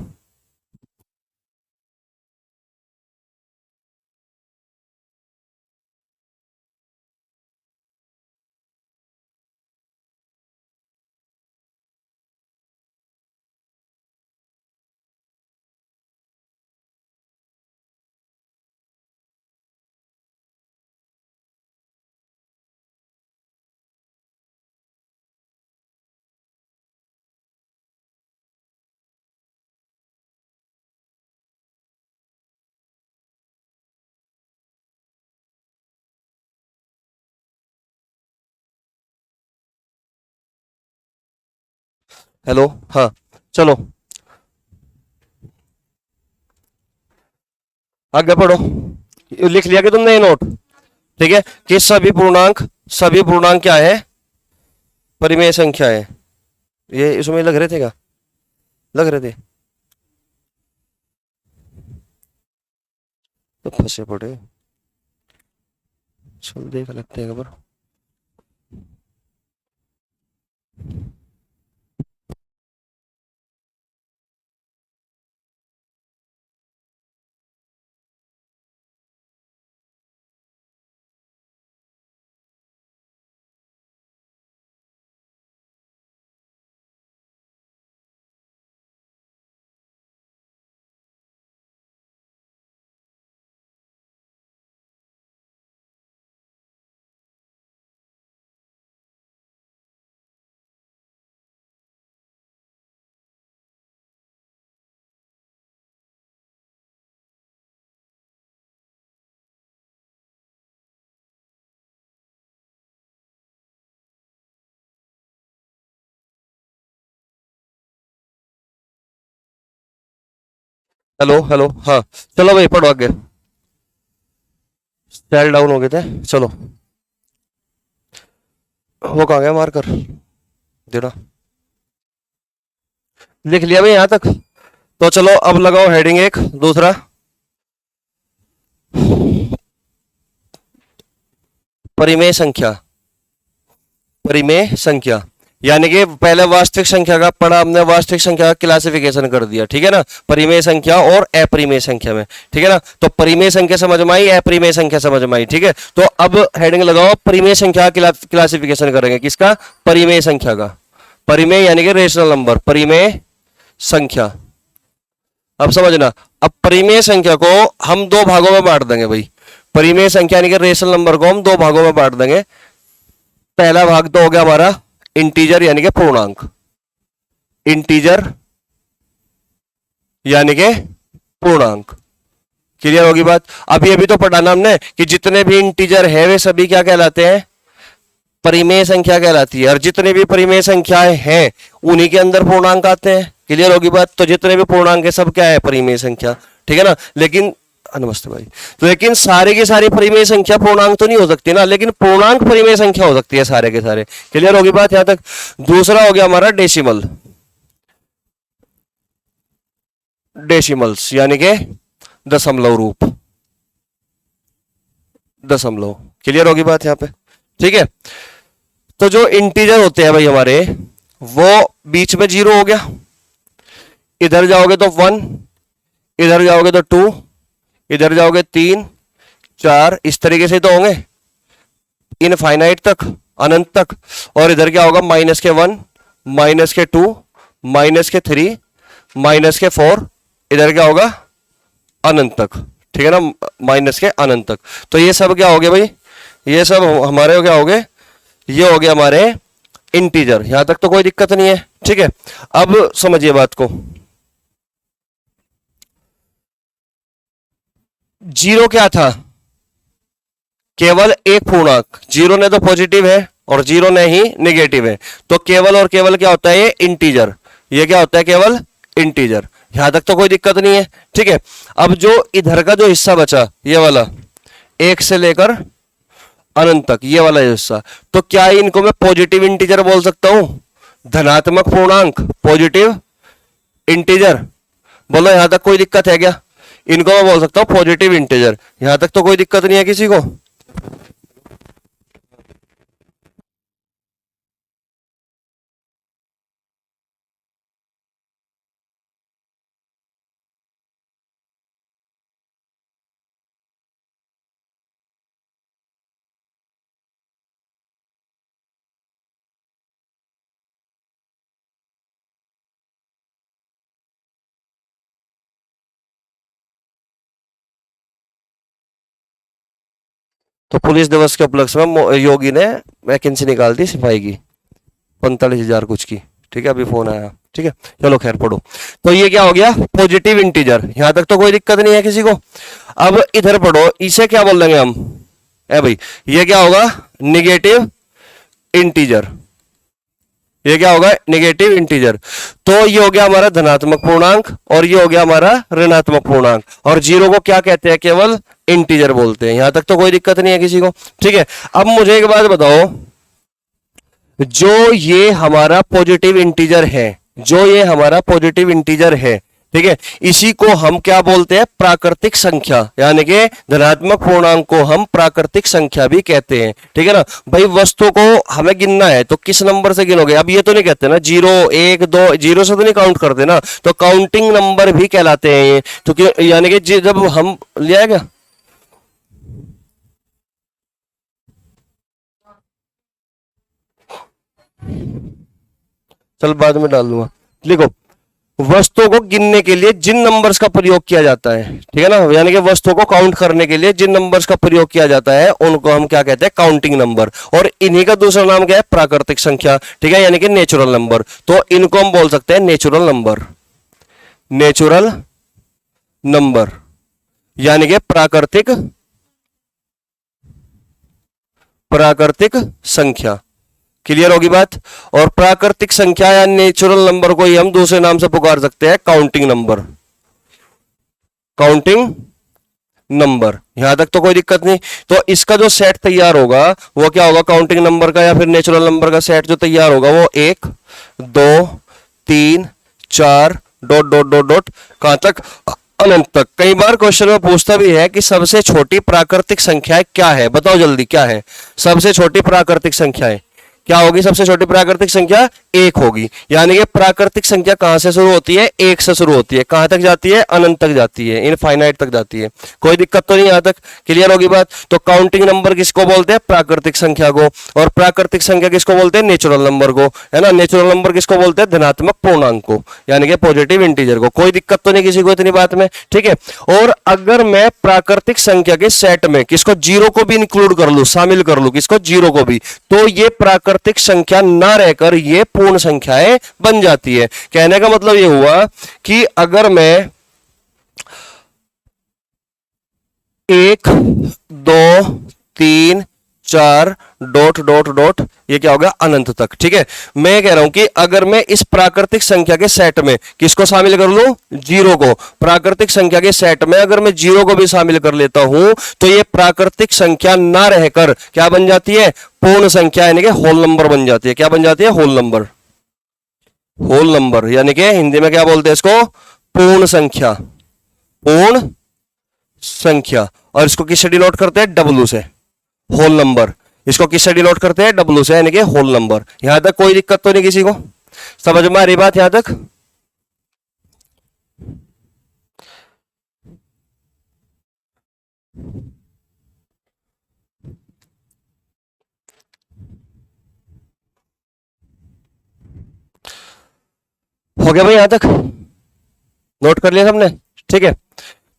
हेलो, हाँ, चलो आगे पढ़ो। लिख लिया कि तुमने ये नोट? ठीक है, कि सभी पूर्णांक क्या है? परिमेय संख्या है। ये इसमें लग रहे थे क्या? लग रहे थे तो फंसे पड़े। चल देख लेते हैं खबर। हेलो हेलो, हाँ, चलो भाई पढ़ो आगे। स्टाइल डाउन हो गए थे, चलो। वो कहाँ गया मार्कर? देना। लिख लिया भाई यहाँ तक? तो चलो अब लगाओ हेडिंग एक दूसरा, परिमेय संख्या। परिमेय संख्या यानी कि पहले वास्तविक संख्या का पढ़ा हमने, वास्तविक संख्या का क्लासिफिकेशन कर दिया, ठीक है ना? परिमेय संख्या और अपरिमेय संख्या में, ठीक है ना? तो परिमेय संख्या समझ में आई, अपरिमेय संख्या समझ में आई, ठीक है? तो अब हेडिंग लगाओ, परिमेय संख्या क्लासिफिकेशन करेंगे। किसका? परिमेय संख्या का। परिमेय यानी कि रेशनल नंबर, परिमेय संख्या। अब समझना, अब परिमेय संख्या को हम दो भागों में बांट देंगे भाई। परिमेय संख्या यानी कि रेशनल नंबर को हम दो भागों में बांट देंगे। पहला भाग तो हो गया हमारा इंटीजर यानी कि पूर्णांक, इंटीजर यानी कि पूर्णांक। क्लियर होगी बात? अभी तो पढ़ाना हमने कि जितने भी इंटीजर है वे सभी क्या कहलाते हैं? परिमेय संख्या कहलाती है। और जितने भी परिमेय संख्याएं हैं उन्हीं के अंदर पूर्णांक आते हैं। क्लियर होगी बात? तो जितने भी पूर्णांक है सब क्या है? परिमेय संख्या, ठीक है ना? लेकिन नमस्ते भाई। तो लेकिन सारे के सारी परिमेय संख्या पूर्णांक तो नहीं हो सकती ना, लेकिन पूर्णांक परिमेय संख्या हो सकती है सारे के सारे। क्लियर होगी बात यहां तक। दूसरा हो गया हमारा डेसिमल, डेसिमल्स यानी कि दशमलव रूप, दशमलव। क्लियर होगी बात यहां पे, ठीक है। तो जो इंटीजर होते हैं भाई हमारे, वो बीच में 0 हो गया, इधर जाओगे तो 1, इधर जाओगे तो 2, इधर जाओगे 3 4, इस तरीके से तो होंगे इनफाइनाइट तक, अनंत तक। और इधर क्या होगा, -1, -2, -3, -4, इधर क्या होगा अनंत तक, ठीक है ना, माइनस के अनंत तक। तो ये सब क्या हो गया भाई, ये सब हमारे क्या हो गए, ये हो गया हमारे इंटीजर। यहां तक तो कोई दिक्कत नहीं है, ठीक है। अब समझिए बात को, 0 क्या था, केवल एक पूर्णांक, 0 ने तो पॉजिटिव है और 0 ने ही नेगेटिव है, तो केवल और केवल क्या होता है, ये इंटीजर, ये क्या होता है, केवल इंटीजर। यहां तक तो कोई दिक्कत नहीं है, ठीक है। अब जो इधर का जो हिस्सा बचा, ये वाला 1 से लेकर अनंत तक, ये वाला हिस्सा, तो क्या इनको मैं पॉजिटिव इंटीजर बोल सकता हूं, धनात्मक पूर्णांक, पॉजिटिव इंटीजर। बोलो यहां तक कोई दिक्कत है क्या, इनको मैं बोल सकता हूं पॉजिटिव इंटीजर। यहां तक तो कोई दिक्कत नहीं है किसी को। तो पुलिस दिवस के उपलक्ष्य में योगी ने वैकेंसी निकाल दी सिपाही की, 45,000 कुछ की, ठीक है। अभी फोन आया, ठीक है, चलो खैर पढ़ो। तो ये क्या हो गया, पॉजिटिव इंटीजर। यहां तक तो कोई दिक्कत नहीं है किसी को। अब इधर पढ़ो, इसे क्या बोल देंगे हम, ए भाई, ये क्या होगा, निगेटिव इंटीजर, ये क्या होगा, नेगेटिव इंटीजर। तो ये हो गया हमारा धनात्मक पूर्णांक और ये हो गया हमारा ऋणात्मक पूर्णांक। और 0 को क्या कहते हैं, केवल इंटीजर बोलते हैं। यहां तक तो कोई दिक्कत नहीं है किसी को, ठीक है। अब मुझे एक बात बताओ, जो ये हमारा पॉजिटिव इंटीजर है, जो ये हमारा पॉजिटिव इंटीजर है, ठीक है, इसी को हम क्या बोलते हैं, प्राकृतिक संख्या, यानी कि धनात्मक पूर्णांक को हम प्राकृतिक संख्या भी कहते हैं, ठीक है ना। भाई वस्तु को हमें गिनना है तो किस नंबर से गिनोगे, अब ये तो नहीं कहते ना 0 1 2, 0 से तो नहीं काउंट करते ना, तो काउंटिंग नंबर भी कहलाते हैं ये। तो यानी कि जब हम लिया क्या, चल बाद में डाल दूंगा, लिखो, वस्तुओं को गिनने के लिए जिन नंबर्स का प्रयोग किया जाता है, ठीक है ना, यानी कि वस्तुओं को काउंट करने के लिए जिन नंबर्स का प्रयोग किया जाता है उनको हम क्या कहते हैं, काउंटिंग नंबर। और इन्हीं का दूसरा नाम क्या है, प्राकृतिक संख्या, ठीक है, यानी कि नेचुरल नंबर। तो इनको हम बोल सकते हैं नेचुरल नंबर, नेचुरल नंबर यानी कि प्राकृतिक, प्राकृतिक संख्या। क्लियर होगी बात। और प्राकृतिक संख्या या नेचुरल नंबर को ही हम दूसरे नाम से पुकार सकते हैं काउंटिंग नंबर, काउंटिंग नंबर। यहां तक तो कोई दिक्कत नहीं। तो इसका जो सेट तैयार होगा वो क्या होगा, काउंटिंग नंबर का या फिर नेचुरल नंबर का सेट जो तैयार होगा वो 1 2 3 4 डॉट डॉट डॉट डॉट कहां तक, अनंत तक। कई बार क्वेश्चन में पूछता भी है कि सबसे छोटी प्राकृतिक संख्या क्या है, बताओ जल्दी क्या है सबसे छोटी प्राकृतिक संख्याएं, क्या होगी सबसे छोटी प्राकृतिक संख्या, 1 होगी। यानी कि प्राकृतिक संख्या कहां से शुरू होती है, 1 से शुरू होती है, कहां तक जाती है, अनंत तक जाती है, इनफाइनाइट तक जाती है। कोई दिक्कत तो नहीं यहां तक, क्लियर होगी बात। तो काउंटिंग नंबर किसको बोलते हैं, प्राकृतिक संख्या को। और प्राकृतिक संख्या किसको बोलते हैं, नेचुरल नंबर को, है ना। नेचुरल नंबर किसको बोलते हैं, धनात्मक पूर्णांक को, यानी कि पॉजिटिव इंटीजर को। कोई दिक्कत तो नहीं किसी को इतनी बात में, ठीक है। और अगर मैं प्राकृतिक संख्या के सेट में किसको, 0 को भी इंक्लूड कर लू, शामिल कर लू, किसको, 0 को भी, तो ये प्राकृतिक संख्या ना रहकर ये पूर्ण संख्याएं बन जाती है। कहने का मतलब ये हुआ कि अगर मैं 1 2 3 4 डॉट डॉट डॉट, ये क्या होगा अनंत तक। ठीक है, मैं कह रहा हूं कि अगर मैं इस प्राकृतिक संख्या के सेट में किसको शामिल कर लूं, जीरो को, प्राकृतिक संख्या के सेट में अगर मैं जीरो को भी शामिल कर लेता हूं तो ये प्राकृतिक संख्या ना रहकर क्या बन जाती है, पूर्ण संख्या यानी कि होल नंबर बन जाती है। क्या बन जाती है, होल नंबर। होल नंबर यानी कि हिंदी में क्या बोलते हैं इसको, पूर्ण संख्या, पूर्ण संख्या। और इसको किससे डिनोट करते हैं, डब्ल्यू से, होल नंबर। इसको किससे डिनोट करते हैं, डब्ल्यू से यानी कि होल नंबर। यहां तक कोई दिक्कत तो नहीं किसी को, समझ में आ रही बात यहां तक। हो गया भाई, यहां तक नोट कर लिया सबने। ठीक है,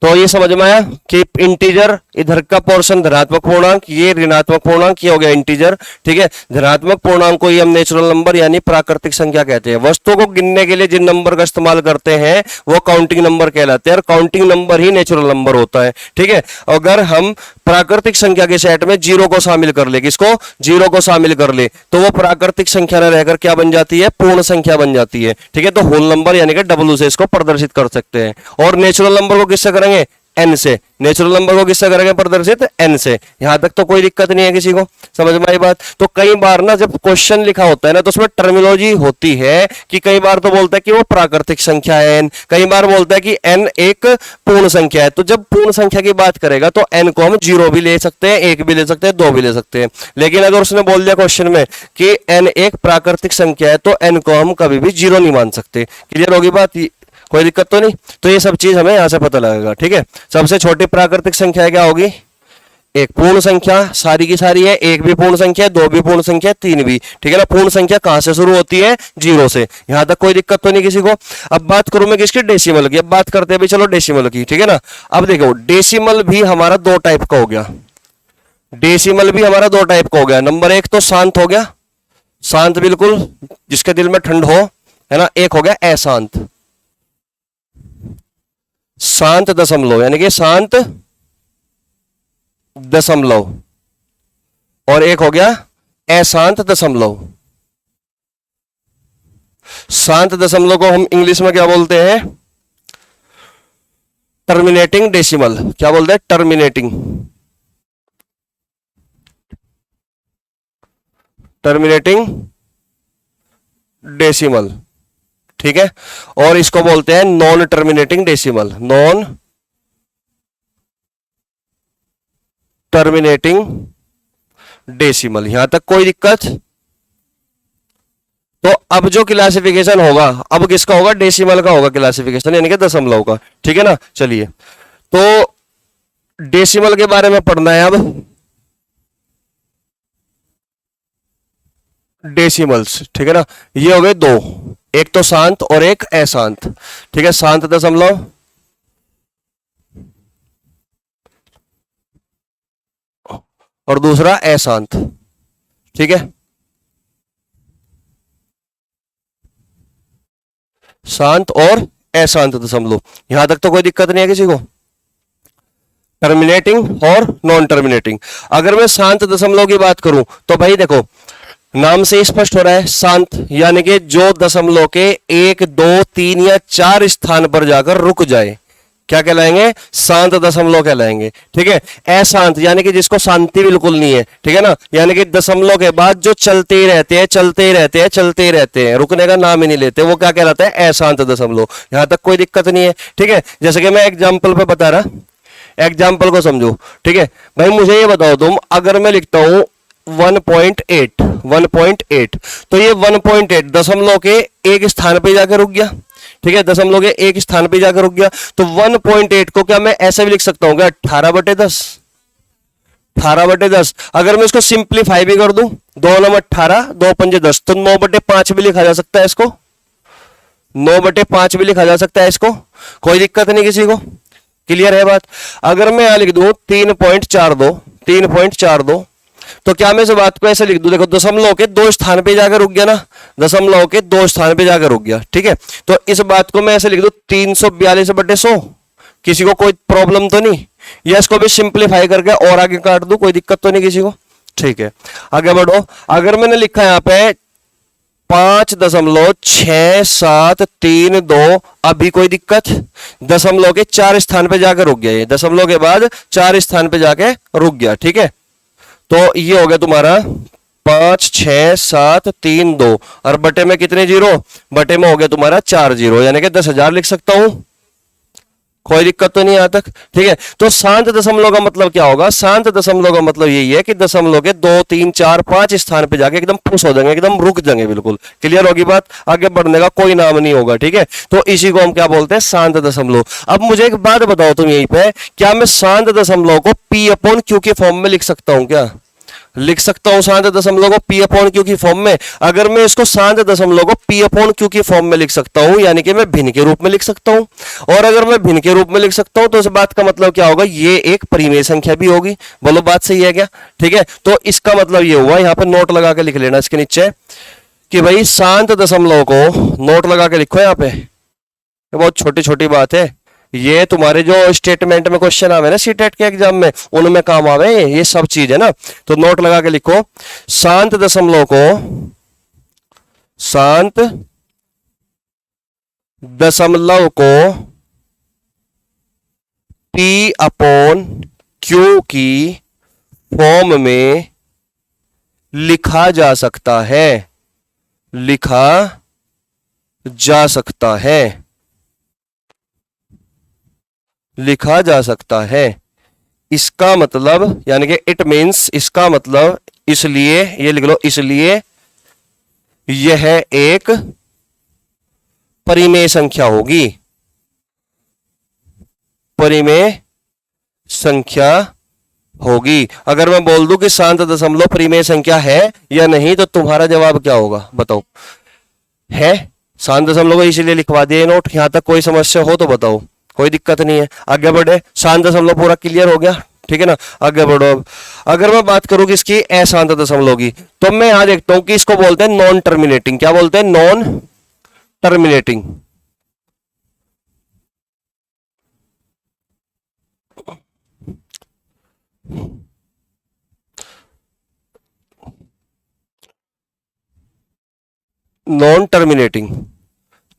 तो ये समझ में आया कि इंटीजर, इधर का पोर्शन धनात्मक पूर्णांक, ये ऋणात्मक पूर्णांक, ये हो गया इंटीजर। ठीक है, धनात्मक पूर्णांक को ये हम नेचुरल नंबर यानी प्राकृतिक संख्या कहते हैं। वस्तुओं को गिनने के लिए जिन नंबर का इस्तेमाल करते हैं वो काउंटिंग नंबर कहलाते हैं, और काउंटिंग नंबर ही नेचुरल नंबर होता है। ठीक है, अगर हम प्राकृतिक संख्या के सेट में जीरो को शामिल कर ले, किसको, जीरो को शामिल कर ले, तो वो प्राकृतिक संख्या न रहकर क्या बन जाती है, पूर्ण संख्या बन जाती है। ठीक है, तो होल नंबर यानी कि डब्ल्यू से इसको प्रदर्शित कर सकते हैं। और नेचुरल नंबर को किससे करेंगे, एन से। नेचुरल नंबर को किससे करेंगे प्रदर्शित, एन से। यहां तक तो कोई दिक्कत नहीं है किसी को, समझ में आई बात। तो कई बार ना जब क्वेश्चन लिखा होता है ना तो उसमें टर्मिनोलॉजी होती है कि कई बार तो बोलता है कि वो प्राकृतिक संख्या है एन, कई बार बोलता है कि एन एक पूर्ण संख्या है। तो जब पूर्ण संख्या की बात करेगा तो एन को हम जीरो भी ले सकते हैं, एक भी ले सकते हैं, दो भी ले सकते हैं। लेकिन अगर उसने बोल दिया क्वेश्चन में कि एन एक प्राकृतिक संख्या है तो एन को हम कभी भी जीरो नहीं मान सकते। क्लियर होगी बात, कोई दिक्कत तो नहीं। तो ये सब चीज हमें यहां से पता लगेगा। ठीक है, सबसे छोटी प्राकृतिक संख्या क्या होगी, एक पूर्ण संख्या, सारी की सारी है, एक भी पूर्ण संख्या, दो भी पूर्ण संख्या, तीन भी। ठीक है ना, पूर्ण संख्या कहां से शुरू होती है, जीरो से। यहां तक कोई दिक्कत तो नहीं किसी को। अब बात करूं मैं किसकी, डेसिमल की। अब बात करते हैं भी चलो डेसिमल की। ठीक है ना, अब देखो डेसिमल भी हमारा दो टाइप का हो गया, डेसिमल भी हमारा दो टाइप का हो गया। नंबर एक तो शांत हो गया, शांत बिल्कुल जिसके दिल में ठंड हो, है ना। एक हो गया अशांत, शांत दशमलव यानी कि शांत दशमलव, और एक हो गया अशांत दशमलव। शांत दशमलव को हम इंग्लिश में क्या बोलते हैं, टर्मिनेटिंग डेसिमल। क्या बोलते हैं, टर्मिनेटिंग, टर्मिनेटिंग डेसिमल। ठीक है, और इसको बोलते हैं non terminating decimal, non terminating decimal. यहां तक कोई दिक्कत। तो अब जो क्लासिफिकेशन होगा, अब किसका होगा, डेसिमल का होगा क्लासिफिकेशन, यानी कि दशमलव का। ठीक है ना, चलिए तो डेसिमल के बारे में पढ़ना है अब, डेसिमल्स। ठीक है ना, ये हो गए दो, एक तो शांत और एक अशांत। ठीक है, शांत दशमलव और दूसरा अशांत। ठीक है, शांत और अशांत दशमलव। यहां तक तो कोई दिक्कत नहीं है किसी को, टर्मिनेटिंग और नॉन टर्मिनेटिंग। अगर मैं शांत दशमलव की बात करूं तो भाई देखो, नाम से स्पष्ट हो रहा है शांत, यानी कि जो दशमलव के एक, दो, तीन या चार स्थान पर जाकर रुक जाए, क्या कहलाएंगे, शांत दशमलव कहलाएंगे। ठीक है, अशांत यानी कि जिसको शांति बिल्कुल नहीं है। ठीक है ना, यानी कि दशमलव के बाद जो चलते ही रहते हैं, चलते ही रहते हैं, चलते ही रहते हैं, रुकने का नाम ही नहीं लेते, वो क्या कहलाता है, अशांत दशमलव। यहां तक कोई दिक्कत नहीं है। ठीक है, जैसे कि मैं एग्जाम्पल पे बता रहा, एग्जाम्पल को समझो। ठीक है भाई, मुझे ये बताओ तुम, अगर मैं लिखता हूं 1.8, 1.8, तो ये 1.8 दशमलव के एक स्थान पे जाकर रुक गया। ठीक है, दशमलव के एक स्थान पे जाकर रुक गया। तो 1.8 को क्या मैं ऐसे भी लिख सकता हूं क्या, 18/10, 18/10। अगर मैं इसको सिंप्लीफाई भी कर दूं, 2 9 18, 2 5 10, तो 9/5 भी लिखा जा सकता है इसको, 9/5 भी लिखा जा सकता है इसको, कोई दिक्कत नहीं किसी को। क्लियर है बात। अगर मैं यहां लिख दूं 3.42, 3.42, तो क्या मैं इस बात को ऐसे लिख दूं, देखो दशमलव के दो स्थान पे जाकर रुक गया ना, दशमलव के दो स्थान पे जाकर रुक गया। ठीक है, तो इस बात को मैं ऐसे लिख दूं 342/100। किसी को कोई प्रॉब्लम तो नहीं, या इसको भी सिंप्लीफाई करके और आगे काट दूं, कोई दिक्कत तो नहीं किसी को। ठीक है, आगे बढ़ो। अगर मैंने लिखा यहां पे 5.6732, अभी कोई दिक्कत? दशमलव के 4 स्थान पे जाकर रुक गया, ये दशमलव के बाद 4 स्थान पे जाके रुक गया, ठीक है। तो ये हो गया तुम्हारा 56732, और बटे में कितने जीरो? बटे में हो गया तुम्हारा 4 जीरो, यानी कि 10,000 लिख सकता हूं। कोई दिक्कत तो नहीं यहां तक, ठीक है। तो शांत दशमलव का मतलब क्या होगा? शांत दशमलव का मतलब यही है कि दशमलव के 2, 3, 4, 5 स्थान पे जाके एकदम फुस हो जाएंगे, एकदम रुक जाएंगे, बिल्कुल क्लियर होगी बात, आगे बढ़ने का कोई नाम नहीं होगा, ठीक है। तो इसी को हम क्या बोलते हैं? शांत दशमलव। अब मुझे एक बात बताओ तुम यहीं पे, क्या मैं शांत दशमलव को P अपॉन Q के फॉर्म में लिख सकता हूं? क्या लिख सकता हूं शांत दशमलव को P अपॉन Q की फॉर्म में? अगर मैं इसको शांत दशमलव को P अपॉन Q की फॉर्म में लिख सकता हूं, यानी कि मैं भिन्न के रूप में लिख सकता हूं, और अगर मैं भिन्न के रूप में लिख सकता हूं तो इस बात का मतलब क्या होगा? ये एक परिमेय संख्या भी होगी। बोलो बात सही है क्या? ठीक है, तो इसका मतलब ये हुआ, यहां पर नोट लगा के लिख लेना इसके नीचे कि भाई शांत दशमलव को, नोट लगा के लिखो यहां पे, बहुत छोटी छोटी बात है ये, तुम्हारे जो स्टेटमेंट में क्वेश्चन आवे ना सीटेट के एग्जाम में, उनमें काम आवे ये सब चीज है ना। तो नोट लगा के लिखो, शांत दशमलव को, शांत दशमलव को P अपॉन Q की फॉर्म में लिखा जा सकता है, लिखा जा सकता है, लिखा जा सकता है। इसका मतलब, यानी कि इट मीन्स, इसका मतलब, इसलिए, ये लिख लो, इसलिए यह एक परिमेय संख्या होगी, परिमेय संख्या होगी। अगर मैं बोल दूं कि शांत दशमलव परिमेय संख्या है या नहीं, तो तुम्हारा जवाब क्या होगा बताओ? है, शांत दशमलव इसलिए लिखवा दिए नोट। यहां तक कोई समस्या हो तो बताओ, कोई दिक्कत नहीं है, आगे बढ़े। शांत दशमलव पूरा क्लियर हो गया, ठीक है ना, आगे बढ़ो। अब अगर मैं बात करूं किसकी? अशांत दशमलव की, तो मैं यहां देखता हूं कि इसको बोलते हैं नॉन टर्मिनेटिंग। क्या बोलते हैं? Non terminating. Non terminating,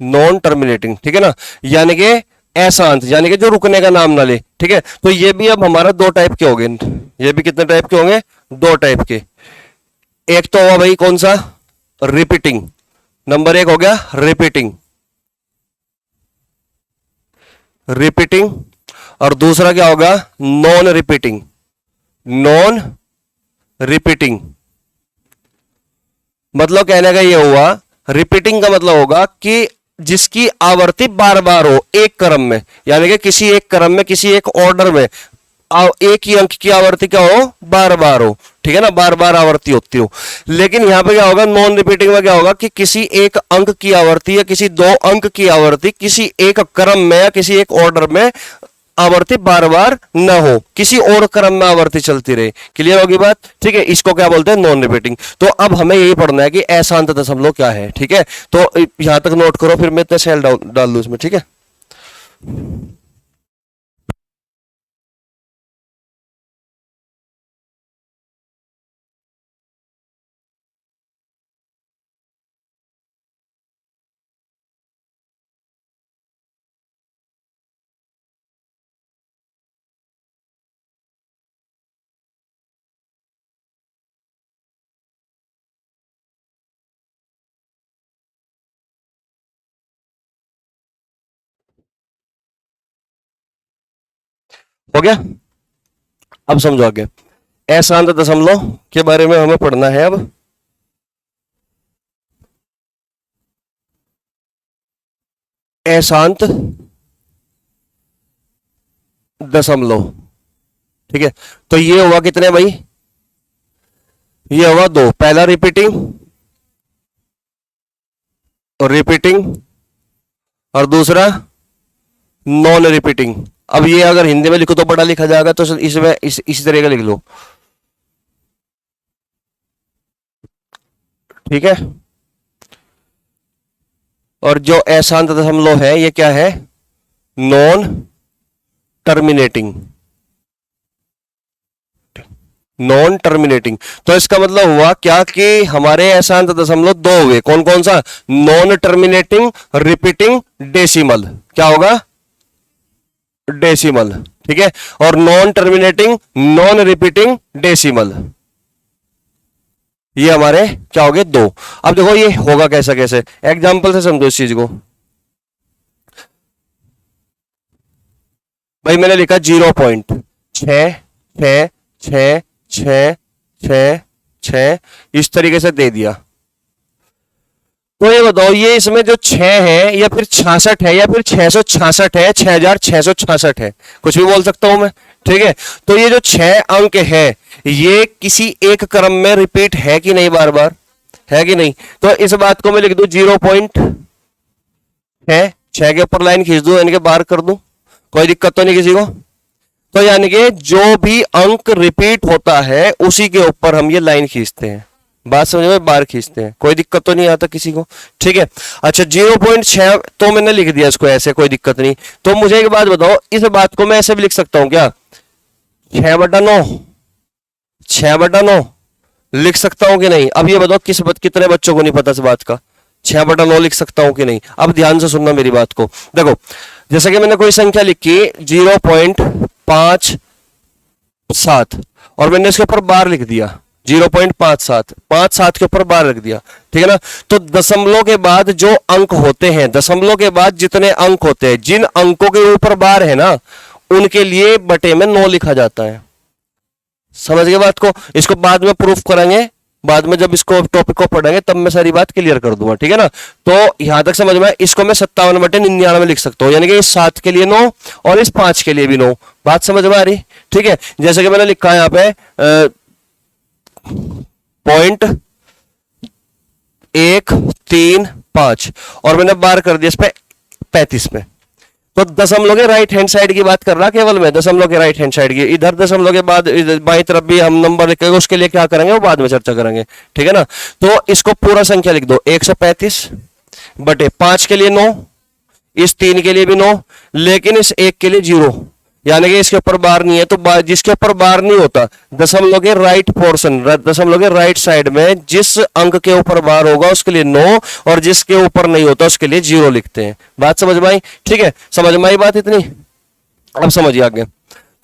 non terminating, ठीक है ना, यानी कि अशांत, यानी कि जो रुकने का नाम ना ले, ठीक है। तो ये भी अब हमारा दो टाइप के हो गए, ये भी कितने टाइप के होंगे? दो टाइप के। एक तो हुआ भाई कौन सा? रिपीटिंग, नंबर एक हो गया रिपीटिंग, रिपीटिंग, और दूसरा क्या होगा? Non repeating, non repeating. मतलब कहने का ये हुआ, रिपीटिंग का मतलब होगा कि जिसकी आवृत्ति बार बार हो एक क्रम में, यानी कि किसी एक क्रम में, किसी एक ऑर्डर में एक ही अंक की आवृत्ति क्या हो? बार बार हो, ठीक है ना, बार बार आवृत्ति होती हो। लेकिन यहां पे क्या होगा? नॉन रिपीटिंग में क्या होगा कि किसी एक अंक की आवृत्ति या किसी दो अंक की आवृत्ति किसी एक क्रम में या किसी एक ऑर्डर में आवर्ती बार बार न हो, किसी और क्रम में आवर्ती चलती रहे। क्लियर होगी बात? ठीक है, इसको क्या बोलते हैं? Non repeating. तो अब हमें यही पढ़ना है कि अशांत दशमलव क्या है, ठीक है। तो यहां तक नोट करो, फिर मैं इतने सेल डाल दूं इसमें, ठीक है। हो गया? अब समझो आगे, अशांत दशमलव के बारे में हमें पढ़ना है अब। अशांत दशमलव, ठीक है। तो ये हुआ कितने भाई? ये हुआ दो, पहला रिपीटिंग और रिपीटिंग, और दूसरा नॉन रिपीटिंग। अब ये अगर हिंदी में लिखो तो बड़ा लिखा जाएगा, तो इसमें इसी तरह का लिख लो, ठीक है। और जो अशांत दशमलव है ये क्या है? Non terminating, non terminating. तो इसका मतलब हुआ क्या कि हमारे अशांत दशमलव दो हुए, कौन कौन सा? Non terminating, repeating, decimal. क्या होगा? डेसिमल। ठीक है, और non terminating, non repeating, decimal, ये हमारे क्या हो गए? दो। अब देखो ये होगा कैसा, कैसे एग्जाम्पल से समझो इस चीज को। भाई मैंने लिखा 0.6 छ छ छ छ छ, इस तरीके से दे दिया। तो ये बताओ, ये इसमें जो 6 है या फिर 66 है या फिर 666 है, 6666 है, कुछ भी बोल सकता हूं मैं। ठीक है, तो ये जो 6 अंक है ये किसी एक क्रम में रिपीट है कि नहीं, बार बार है कि नहीं? तो इस बात को मैं लिख दूं 0.6, 6 के ऊपर लाइन खींच दूं, यानी कि बार कर दूं, कोई दिक्कत तो नहीं किसी को? तो यानी कि जो भी अंक रिपीट होता है उसी के ऊपर हम ये लाइन खींचते हैं, बात समझ में? बार खींचते हैं, कोई दिक्कत तो नहीं आता किसी को? ठीक है, अच्छा 0.6 तो मैंने लिख दिया इसको ऐसे, कोई दिक्कत नहीं। तो मुझे एक बात बताओ, इस बात को मैं ऐसे भी लिख सकता हूं क्या? 6/9, 6/9 लिख सकता हूं कि नहीं? अब ये बताओ कितने बच्चों को नहीं पता इस बात का? 6/9 लिख सकता हूं कि नहीं? अब ध्यान से सुनना मेरी बात को। देखो, जैसे कि मैंने कोई संख्या लिखी 0.57 और मैंने इसके ऊपर बार लिख दिया 0.57, 57 के ऊपर बार लिख दिया, ठीक है ना? तो दशमलव के बाद जो अंक होते हैं, दशमलव के बाद जितने अंक होते हैं, जिन अंकों के ऊपर बार है ना, उनके लिए बटे में 9 लिखा जाता है। समझ गए बात को? इसको बाद में प्रूफ करेंगे, बाद में जब इसको टॉपिक को पढ़ेंगे तब मैं सारी बात क्लियर कर दूंगा, ठीक है ना? तो यहां तक समझ में? इसको मैं 57/99 लिख सकता हूं, यानी कि इस 7 के लिए 9 और इस 5 के लिए भी 9। बात समझ में आ रही? ठीक है, जैसे कि मैंने लिखा है यहां पे 0.135 और मैंने बार कर दिया इस पे 35 में। तो दशमलव के राइट हैंड साइड की बात कर रहा, केवल मैं दशमलव के राइट हैंड साइड की। इधर दशमलव के बाद बाई तरफ भी हम नंबर लिखेंगे, उसके लिए क्या करेंगे वो बाद में चर्चा करेंगे, ठीक है ना? तो इसको पूरा संख्या लिख दो 135/5 के लिए 9, इस 3 के लिए भी 9, लेकिन इस 1 के लिए 0, यानी कि इसके ऊपर बार नहीं है। तो जिसके ऊपर बार नहीं होता, दशमलव के राइट पोर्शन, दशमलव के राइट साइड में जिस अंक के ऊपर बार होगा उसके लिए 9 और जिसके ऊपर नहीं होता उसके लिए 0 लिखते हैं। बात समझ में आई? ठीक है, समझ में आई बात इतनी? अब समझिए आगे।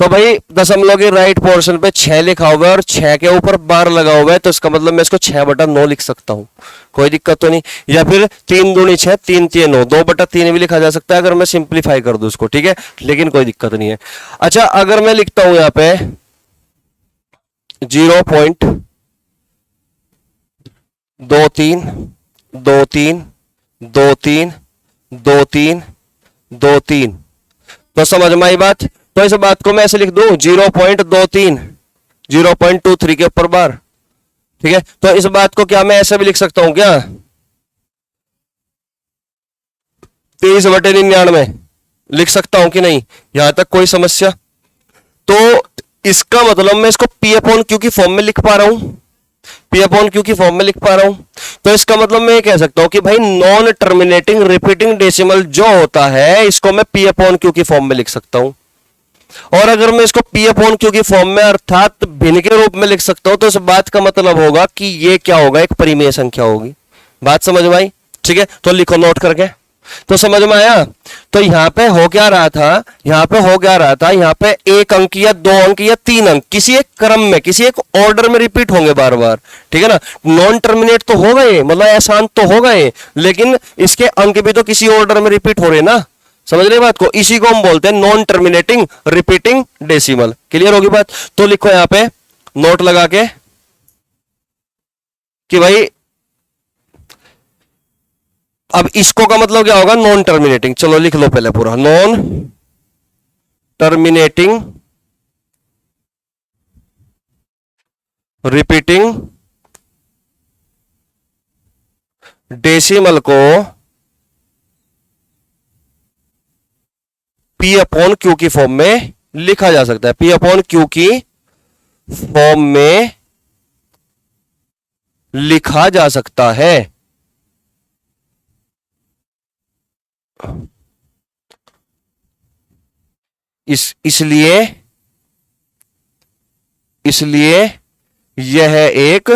तो भाई दशमलव के राइट पोर्शन पे 6 लिखा हुआ है और 6 के ऊपर बार लगा हुआ है, तो इसका मतलब मैं इसको 6/9 लिख सकता हूं, कोई दिक्कत तो नहीं। या फिर 3 दूनी 6, 3 3 9, 2/3 भी लिखा जा सकता है अगर मैं सिंप्लीफाई कर दूं उसको, ठीक है, लेकिन कोई दिक्कत नहीं है। अच्छा, अगर मैं लिखता हूं यहां पे 0.2323232323, तो समझ में आई बात? तो इस बात को मैं ऐसे लिख दूं 0.23, 0.23 के ऊपर बार, ठीक है? तो इस बात को क्या मैं ऐसे भी लिख सकता हूं क्या? 23/99 लिख सकता हूं कि नहीं? यहां तक कोई समस्या? तो इसका मतलब मैं इसको P/Q की फॉर्म में लिख पा रहा हूं, P/Q की फॉर्म में लिख पा रहा हूं। तो इसका मतलब मैं ये कह सकता हूं कि भाई नॉन टर्मिनेटिंग रिपीटिंग डेसिमल जो होता है इसको मैं P/Q की फॉर्म में लिख सकता हूं। और अगर मैं इसको P/Q की फॉर्म में अर्थात भिन्न के रूप में लिख सकता हूं, तो इस बात का मतलब होगा कि ये क्या होगा? एक परिमेय संख्या होगी। बात समझ में आई? ठीक है, तो लिखो नोट करके। तो समझ में आया? तो यहां पे हो क्या रहा था, यहां पे हो क्या रहा था, यहां पे एक अंक या 2 अंक या 3 अंक किसी एक क्रम में, किसी एक ऑर्डर में रिपीट होंगे बार बार, ठीक है ना? नॉन टर्मिनेट तो हो गए, मतलब अशांत तो हो गए, लेकिन इसके अंक भी तो किसी ऑर्डर में रिपीट हो रहे ना। समझ रहे बात को? इसी को हम बोलते हैं non terminating repeating decimal. Clear होगी बात? तो लिखो यहां पे नोट लगा के कि भाई अब इसको का मतलब क्या होगा? Non terminating. चलो लिख लो पहले पूरा, नॉन टर्मिनेटिंग रिपीटिंग डेसिमल को P/Q की फॉर्म में लिखा जा सकता है, P/Q की फॉर्म में लिखा जा सकता है। इसलिए यह एक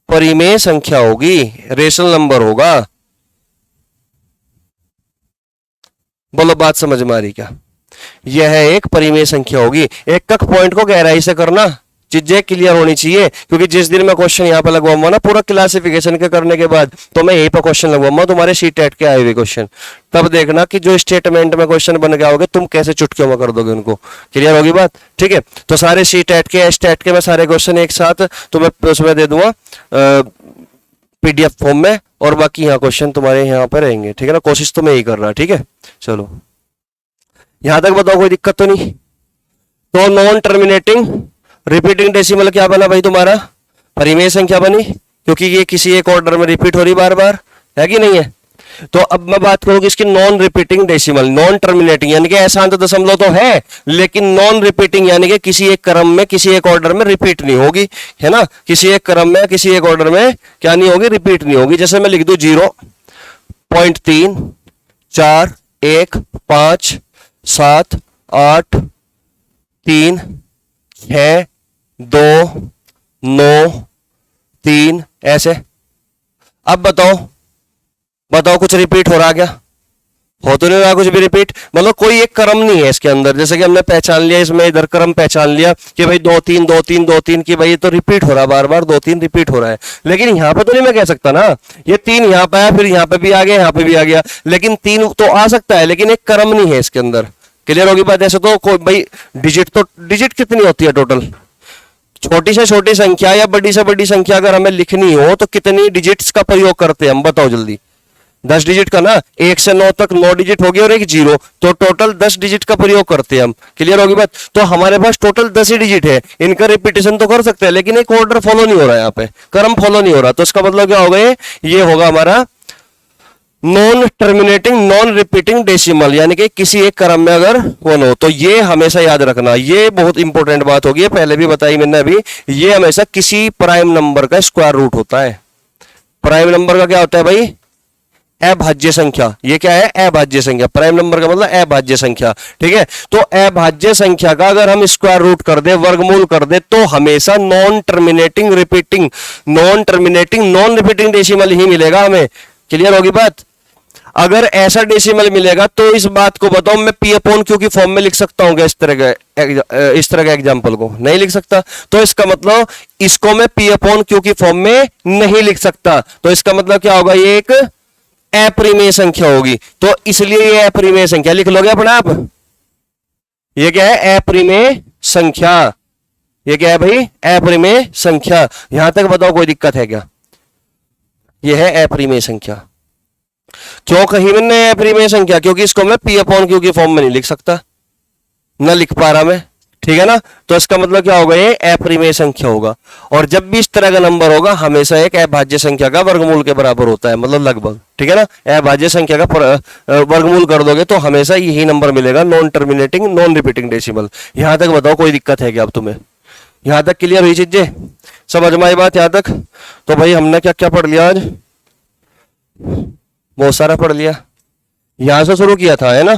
परिमेय संख्या होगी, रेशनल नंबर होगा। बोलो बात समझ में आ रही क्या? यह एक परिमेय संख्या होगी। एक एक पॉइंट को गहराई से करना, चीजें क्लियर होनी चाहिए, क्योंकि जिस दिन मैं क्वेश्चन यहां पर लगवाऊंगा ना पूरा क्लासिफिकेशन के करने के बाद, तो मैं यहीं पर क्वेश्चन लगवाऊंगा तुम्हारे सी-टेट के आए हुए क्वेश्चन। तब देखना कि जो स्टेटमेंट में क्वेश्चन बन गया होगा तुम कैसे चुटकियों में कर दोगे उनको। क्लियर होगी बात? ठीक है, तो सारे सी-टेट के एस-टेट के मैं सारे क्वेश्चन एक साथ तुम्हें उसमें दे दूंगा पीडीएफ फॉर्म में, और बाकी यहाँ क्वेश्चन तुम्हारे यहाँ पर रहेंगे। ठीक है ना, कोशिश तो मैं यही कर रहा। ठीक है, चलो यहां तक बताओ, कोई दिक्कत तो नहीं? तो नॉन टर्मिनेटिंग रिपीटिंग डेसिमल क्या बना भाई तुम्हारा? परिमेय संख्या बनी, क्योंकि ये किसी एक ऑर्डर में रिपीट हो रही बार बार, है कि नहीं है? तो अब मैं बात करूंगी इसकी non repeating decimal. Non terminating यानी कि अशांत दशमलव तो है, लेकिन नॉन रिपीटिंग यानी कि किसी एक क्रम में किसी एक ऑर्डर में रिपीट नहीं होगी, है ना? किसी एक क्रम में किसी एक ऑर्डर में क्या नहीं होगी? रिपीट नहीं होगी। जैसे मैं लिख दूं 0.3 4 1 5 7 8 3 6 2 9 3, ऐसे। अब बताओ कुछ रिपीट हो रहा क्या? हो तो नहीं रहा कुछ भी रिपीट, मतलब कोई एक क्रम नहीं है इसके अंदर। जैसे कि हमने पहचान लिया, इसमें इधर क्रम पहचान लिया कि भाई 2 3 2 3 2 3 की भाई ये तो रिपीट हो रहा है, बार बार 2 3 रिपीट हो रहा है। लेकिन यहाँ पे तो नहीं मैं कह सकता ना, ये 3 यहाँ पे आया, फिर यहाँ पे भी आ गया, यहाँ पे भी आ गया, लेकिन 3 तो आ सकता है, लेकिन एक क्रम नहीं है इसके अंदर। क्लियर होगी बात? ऐसे तो कोई भाई डिजिट कितनी होती है टोटल? छोटी से छोटी संख्या या बड़ी से बड़ी संख्या अगर हमें लिखनी हो तो कितनी डिजिट्स का प्रयोग करते हैं हम? बताओ जल्दी। 10 डिजिट का ना, 1 से 9 तक 9 डिजिट होगी और एक 0, तो टोटल 10 डिजिट का प्रयोग करते हैं हम। क्लियर होगी बात? तो हमारे पास टोटल 10 ही डिजिट है, इनका रिपीटेशन तो कर सकते हैं, लेकिन एक ऑर्डर फॉलो नहीं हो रहा है, यहाँ पे क्रम फॉलो नहीं हो रहा। तो इसका मतलब क्या होगा? ये होगा हमारा non terminating non repeating decimal, यानी कि किसी एक क्रम में अगर वन हो। तो ये हमेशा याद रखना, ये बहुत इंपॉर्टेंट बात होगी, पहले भी बताई मैंने अभी। ये हमेशा किसी प्राइम नंबर का स्क्वायर रूट होता है। प्राइम नंबर का क्या होता है भाई? अभाज्य संख्या। ये क्या है? अभाज्य संख्या। प्राइम नंबर का मतलब अभाज्य संख्या। ठीक है, तो अभाज्य संख्या का अगर हम स्क्वायर रूट कर दे, वर्गमूल कर दे, तो हमेशा non terminating non repeating decimal ही मिलेगा हमें। क्लियर होगी बात? अगर ऐसा डेसिमल मिलेगा तो इस बात को बताओ, मैं पी अपॉन क्यू की फॉर्म में लिख सकता हूँ क्या? इस तरह का एग्जाम्पल को नहीं लिख सकता। तो इसका मतलब इसको मैं पी अपॉन क्यू की फॉर्म में नहीं लिख सकता। तो इसका मतलब क्या होगा? ये एक अपरिमेय संख्या होगी। तो इसलिए ये अपरिमेय संख्या लिख लोगे अपने आप। ये क्या है? अपरिमेय संख्या। ये क्या है भाई? अपरिमेय संख्या। यहां तक बताओ कोई दिक्कत है क्या? यह है अपरिमेय संख्या। क्यों कही मैंने अपरिमेय संख्या? क्योंकि इसको मैं पी अपॉन क्यू की फॉर्म में नहीं लिख सकता, ना लिख पा रहा मैं। ठीक है ना? तो इसका मतलब क्या होगा? ये अपरिमेय संख्या होगा। और जब भी इस तरह का नंबर होगा हमेशा एक अभाज्य संख्या का वर्गमूल के बराबर होता है, मतलब लगभग। ठीक है ना? अभाज्य संख्या का वर्गमूल कर दोगे तो हमेशा यही नंबर मिलेगा, non terminating non repeating decimal. यहां तक बताओ कोई दिक्कत है क्या अब तुम्हें? यहां तक क्लियर हुई चीजें? समझ में आई बात यहां तक? तो भाई हमने क्या क्या पढ़ लिया आज? बहुत सारा पढ़ लिया। यहां से शुरू किया था, है ना?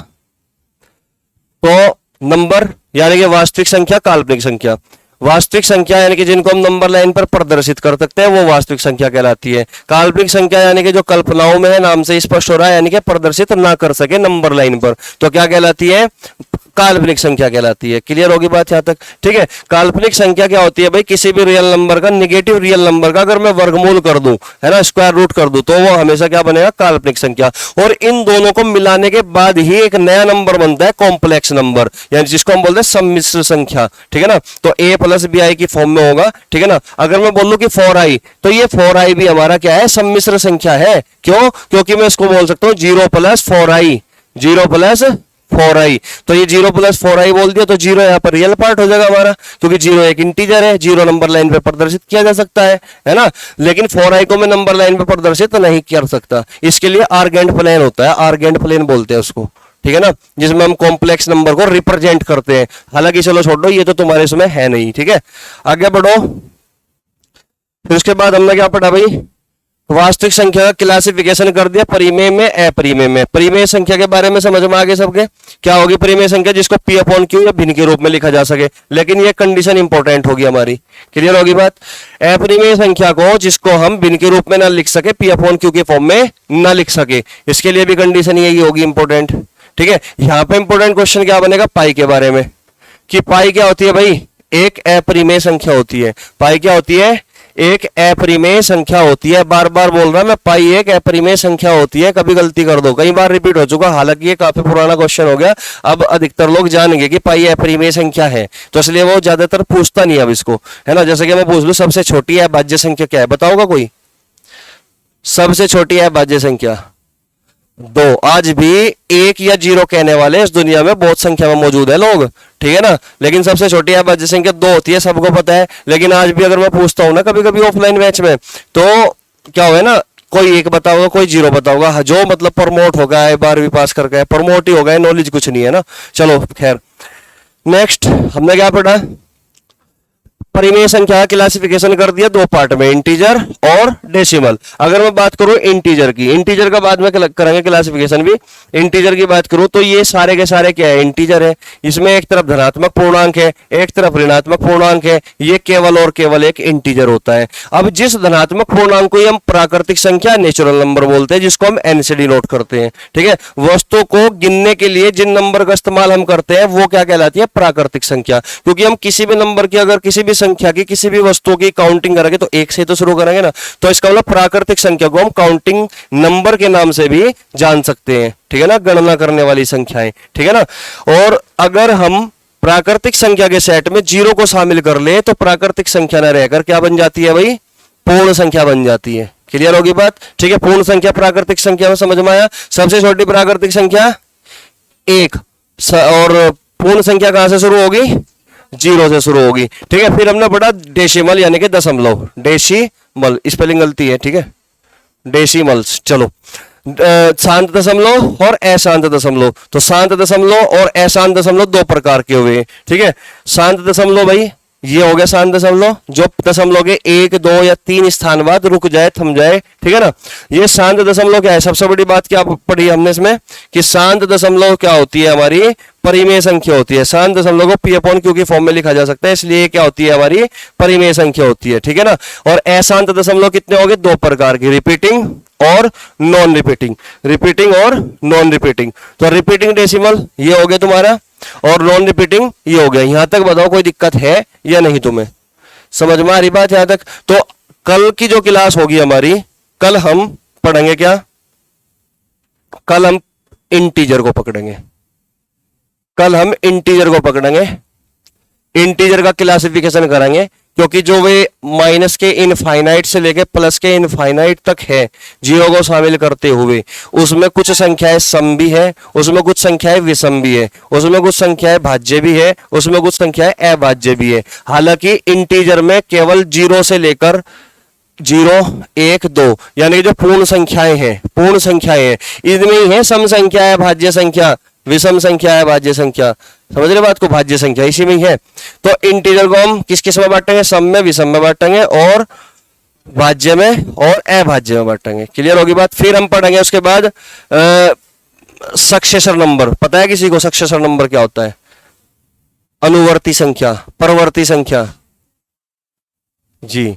तो नंबर यानी कि वास्तविक संख्या, काल्पनिक संख्या। वास्तविक संख्या यानी कि जिनको हम नंबर लाइन पर प्रदर्शित कर सकते हैं वो वास्तविक संख्या कहलाती है। काल्पनिक संख्या यानी कि जो कल्पनाओं में है, नाम से स्पष्ट हो रहा है, यानी कि प्रदर्शित ना कर सके नंबर लाइन पर, तो क्या कहलाती है? काल्पनिक संख्या कहलाती है। क्लियर होगी बात यहां तक? ठीक है, काल्पनिक संख्या क्या होती है भाई? किसी भी रियल नंबर का, नेगेटिव रियल नंबर का अगर मैं वर्गमूल कर दूं, है ना, स्क्वायर रूट कर दूं, तो वो हमेशा क्या बनेगा? काल्पनिक संख्या। और इन दोनों को मिलाने के बाद ही एक नया नंबर बनता है, कॉम्प्लेक्स नंबर, यानी जिसको हम बोलते हैं सम्मिश्र संख्या। ठीक है ना? तो a प्लस बी आई की फॉर्म में होगा। ठीक है ना? अगर मैं बोलूं कि 4i, तो ये 4i भी हमारा क्या है? सम्मिश्र संख्या है। क्यों? क्योंकि मैं इसको बोल सकता हूं 0 प्लस 4i, 0 प्लस 4i। तो ये 0 प्लस 4i बोल दिया तो 0 यहाँ पर रियल पार्ट हो जाएगा हमारा, क्योंकि 0 एक इंटीजर है, 0 नंबर लाइन पे प्रदर्शित किया जा सकता है ना? लेकिन 4i को मैं नंबर लाइन पे प्रदर्शित नहीं कर सकता। इसके लिए आर्गेंट प्लेन होता है, आर्गेंट प्लेन बोलते हैं उसको। ठीक है ना? जिसमें हम कॉम्प्लेक्स नंबर को रिप्रेजेंट करते हैं। हालांकि चलो छोड़ो, ये तो तुम्हारे इसमें है नहीं। ठीक है, आगे बढ़ो। फिर उसके बाद हमने क्या पढ़ा भाई? वास्तविक संख्या का क्लासिफिकेशन कर दिया परिमेय में, अपरिमेय में। परिमेय संख्या के बारे में समझ में आ गए सबके? क्या होगी परिमेय संख्या? जिसको पी अपॉन क्यू या भिन्न के रूप में लिखा जा सके, लेकिन ये कंडीशन इंपॉर्टेंट होगी हमारी। क्लियर होगी बात? अपरिमेय संख्या को जिसको हम भिन्न के रूप में ना लिख सके, पी अपॉन क्यू के फॉर्म में ना लिख सके, इसके लिए भी कंडीशन यही होगी इंपॉर्टेंट। ठीक है, यहां पे इंपॉर्टेंट क्वेश्चन क्या बनेगा? पाई के बारे में, कि पाई क्या होती है भाई? एक अपरिमेय संख्या होती है। पाई क्या होती है? एक अपरिमेय संख्या होती है। बार बार बोल रहा मैं, पाई एक अपरिमेय संख्या होती है। कभी गलती कर दो, कई बार रिपीट हो चुका, हालांकि ये काफी पुराना क्वेश्चन हो गया। अब अधिकतर लोग जानेंगे कि पाई अपरिमेय संख्या है, तो इसलिए वो ज्यादातर पूछता नहीं अब इसको, है ना। जैसे कि मैं पूछ लूं सबसे छोटी अभाज्य संख्या क्या है, बताओगा कोई? सबसे छोटी अभाज्य संख्या 2। आज भी 1 या 0 कहने वाले इस दुनिया में बहुत संख्या में मौजूद है लोग, ठीक है ना। लेकिन सबसे छोटी अभाज्य संख्या 2 होती है, सबको पता है। लेकिन आज भी अगर मैं पूछता हूं ना कभी कभी ऑफलाइन बैच में, तो क्या हुआ ना, कोई 1 बताओगा, कोई 0 बताओगा, जो मतलब प्रमोट हो गया है, 12वीं पास कर गए, प्रमोट ही हो गए, नॉलेज कुछ नहीं है ना। चलो खैर, नेक्स्ट हमने क्या पढ़ा? परिमेय संख्या का क्लासिफिकेशन कर दिया 2 पार्ट में, इंटीजर और डेसिमल। अगर मैं बात करूं इंटीजर की, इंटीजर का बाद में करेंगे क्लासिफिकेशन भी। इंटीजर की बात करूं तो ये सारे के सारे क्या है? इंटीजर है। इसमें एक तरफ धनात्मक पूर्णांक है, एक तरफ ऋणात्मक पूर्णांक है। ये केवल और केवल एक इंटीजर होता है। अब जिस धनात्मक पूर्णांक को हम प्राकृतिक संख्या, नेचुरल नंबर बोलते हैं, जिसको हम एन से डिनोट करते हैं, ठीक है। वस्तु को गिनने के लिए जिन नंबर का इस्तेमाल हम करते हैं वो क्या कहलाती है? प्राकृतिक संख्या। क्योंकि हम किसी भी नंबर की, अगर किसी भी संख्या की, किसी भी वस्तु की काउंटिंग करेंगे तो 1 से तो शुरू करेंगे ना, तो इसका मतलब प्राकृतिक संख्या को हम काउंटिंग नंबर के नाम से भी जान सकते हैं, ठीक है ना, गणना करने वाली संख्याएं, ठीक है ना। और अगर हम प्राकृतिक संख्या के सेट में 0 को शामिल कर ले तो प्राकृतिक संख्या न रहकर क्या बन जाती है भाई? पूर्ण संख्या बन जाती है। क्लियर होगी बात? ठीक है, पूर्ण संख्या प्राकृतिक संख्या में समझ में आया। सबसे छोटी प्राकृतिक संख्या 1, और पूर्ण संख्या कहां से शुरू होगी? 0 से शुरू होगी, ठीक है। फिर हमने पढ़ा डेसिमल यानी कि दशमलव, डेसिमल स्पेलिंग गलती है, ठीक है, डेसिमल्स। चलो, शांत दशमलव और अशांत दशमलव। तो शांत दशमलव और अशांत दशमलव 2 प्रकार के हुए, ठीक है। शांत दशमलव भाई ये हो गया शांत दशमलव, जो दशमलव के 1, 2 या 3 स्थान बाद रुक जाए, थम जाए, ठीक है ना। ये शांत दशमलव क्या है? सबसे बड़ी बात क्या पढ़ी हमने इसमें, कि शांत दशमलव क्या होती है? हमारी परिमेय संख्या होती है। शांत दशमलव को पी अपॉन क्यू की फॉर्म में लिखा जा सकता है, इसलिए क्या होती है? हमारी परिमेय संख्या होती है, ठीक है ना। और अशांत दशमलव कितने हो गए? 2 प्रकार की, रिपीटिंग और नॉन रिपीटिंग। रिपीटिंग और नॉन रिपीटिंग। तो रिपीटिंग डेसिमल ये हो गया तुम्हारा, और नॉन रिपीटिंग ये हो गया। यहां तक बताओ कोई दिक्कत है या नहीं? तुम्हें समझ में आ रही बात यहां तक? तो कल की जो क्लास होगी हमारी, कल हम पढ़ेंगे क्या? कल हम इंटीजर को पकड़ेंगे। कल हम इंटीजर को पकड़ेंगे, इंटीजर का क्लासिफिकेशन करेंगे, क्योंकि जो वे माइनस के इनफाइनाइट से लेके प्लस के इनफाइनाइट तक है, 0 को शामिल करते हुए, उसमें कुछ संख्याएं सम भी है, उसमें कुछ संख्याएं विषम भी है, उसमें कुछ संख्याएं भाज्य भी है, उसमें कुछ संख्याएं अभाज्य भी है। हालांकि इंटीजर में केवल 0 से लेकर 0, 1, 2 यानी जो पूर्ण संख्याएं हैं, पूर्ण संख्याएं हैं, इनमें ही है सम संख्या, भाज्य संख्या, विषम संख्या है, भाज्य संख्या। समझ रहे बात को? भाज्य संख्या इसी में ही है। तो इंटीजर को हम किस किस में बांटेंगे? सम में, विषम में बांटेंगे, और भाज्य में और अभाज्य में बांटेंगे। क्लियर होगी बात? फिर हम पढ़ेंगे उसके बाद सक्सेसर नंबर। पता है किसी को सक्सेसर नंबर क्या होता है? अनुवर्ती संख्या, परवर्ती संख्या, जी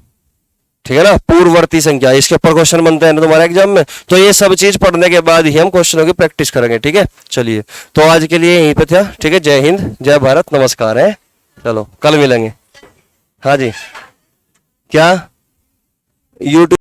ठीक है ना, पूर्ववर्ती संख्या। इसके ऊपर क्वेश्चन बनते हैं ना तुम्हारे एग्जाम में। तो ये सब चीज पढ़ने के बाद ही हम क्वेश्चनों की प्रैक्टिस करेंगे, ठीक है। चलिए, तो आज के लिए यहीं पे था, ठीक है। जय हिंद, जय भारत, नमस्कार है। चलो कल मिलेंगे। हाँ जी, क्या YouTube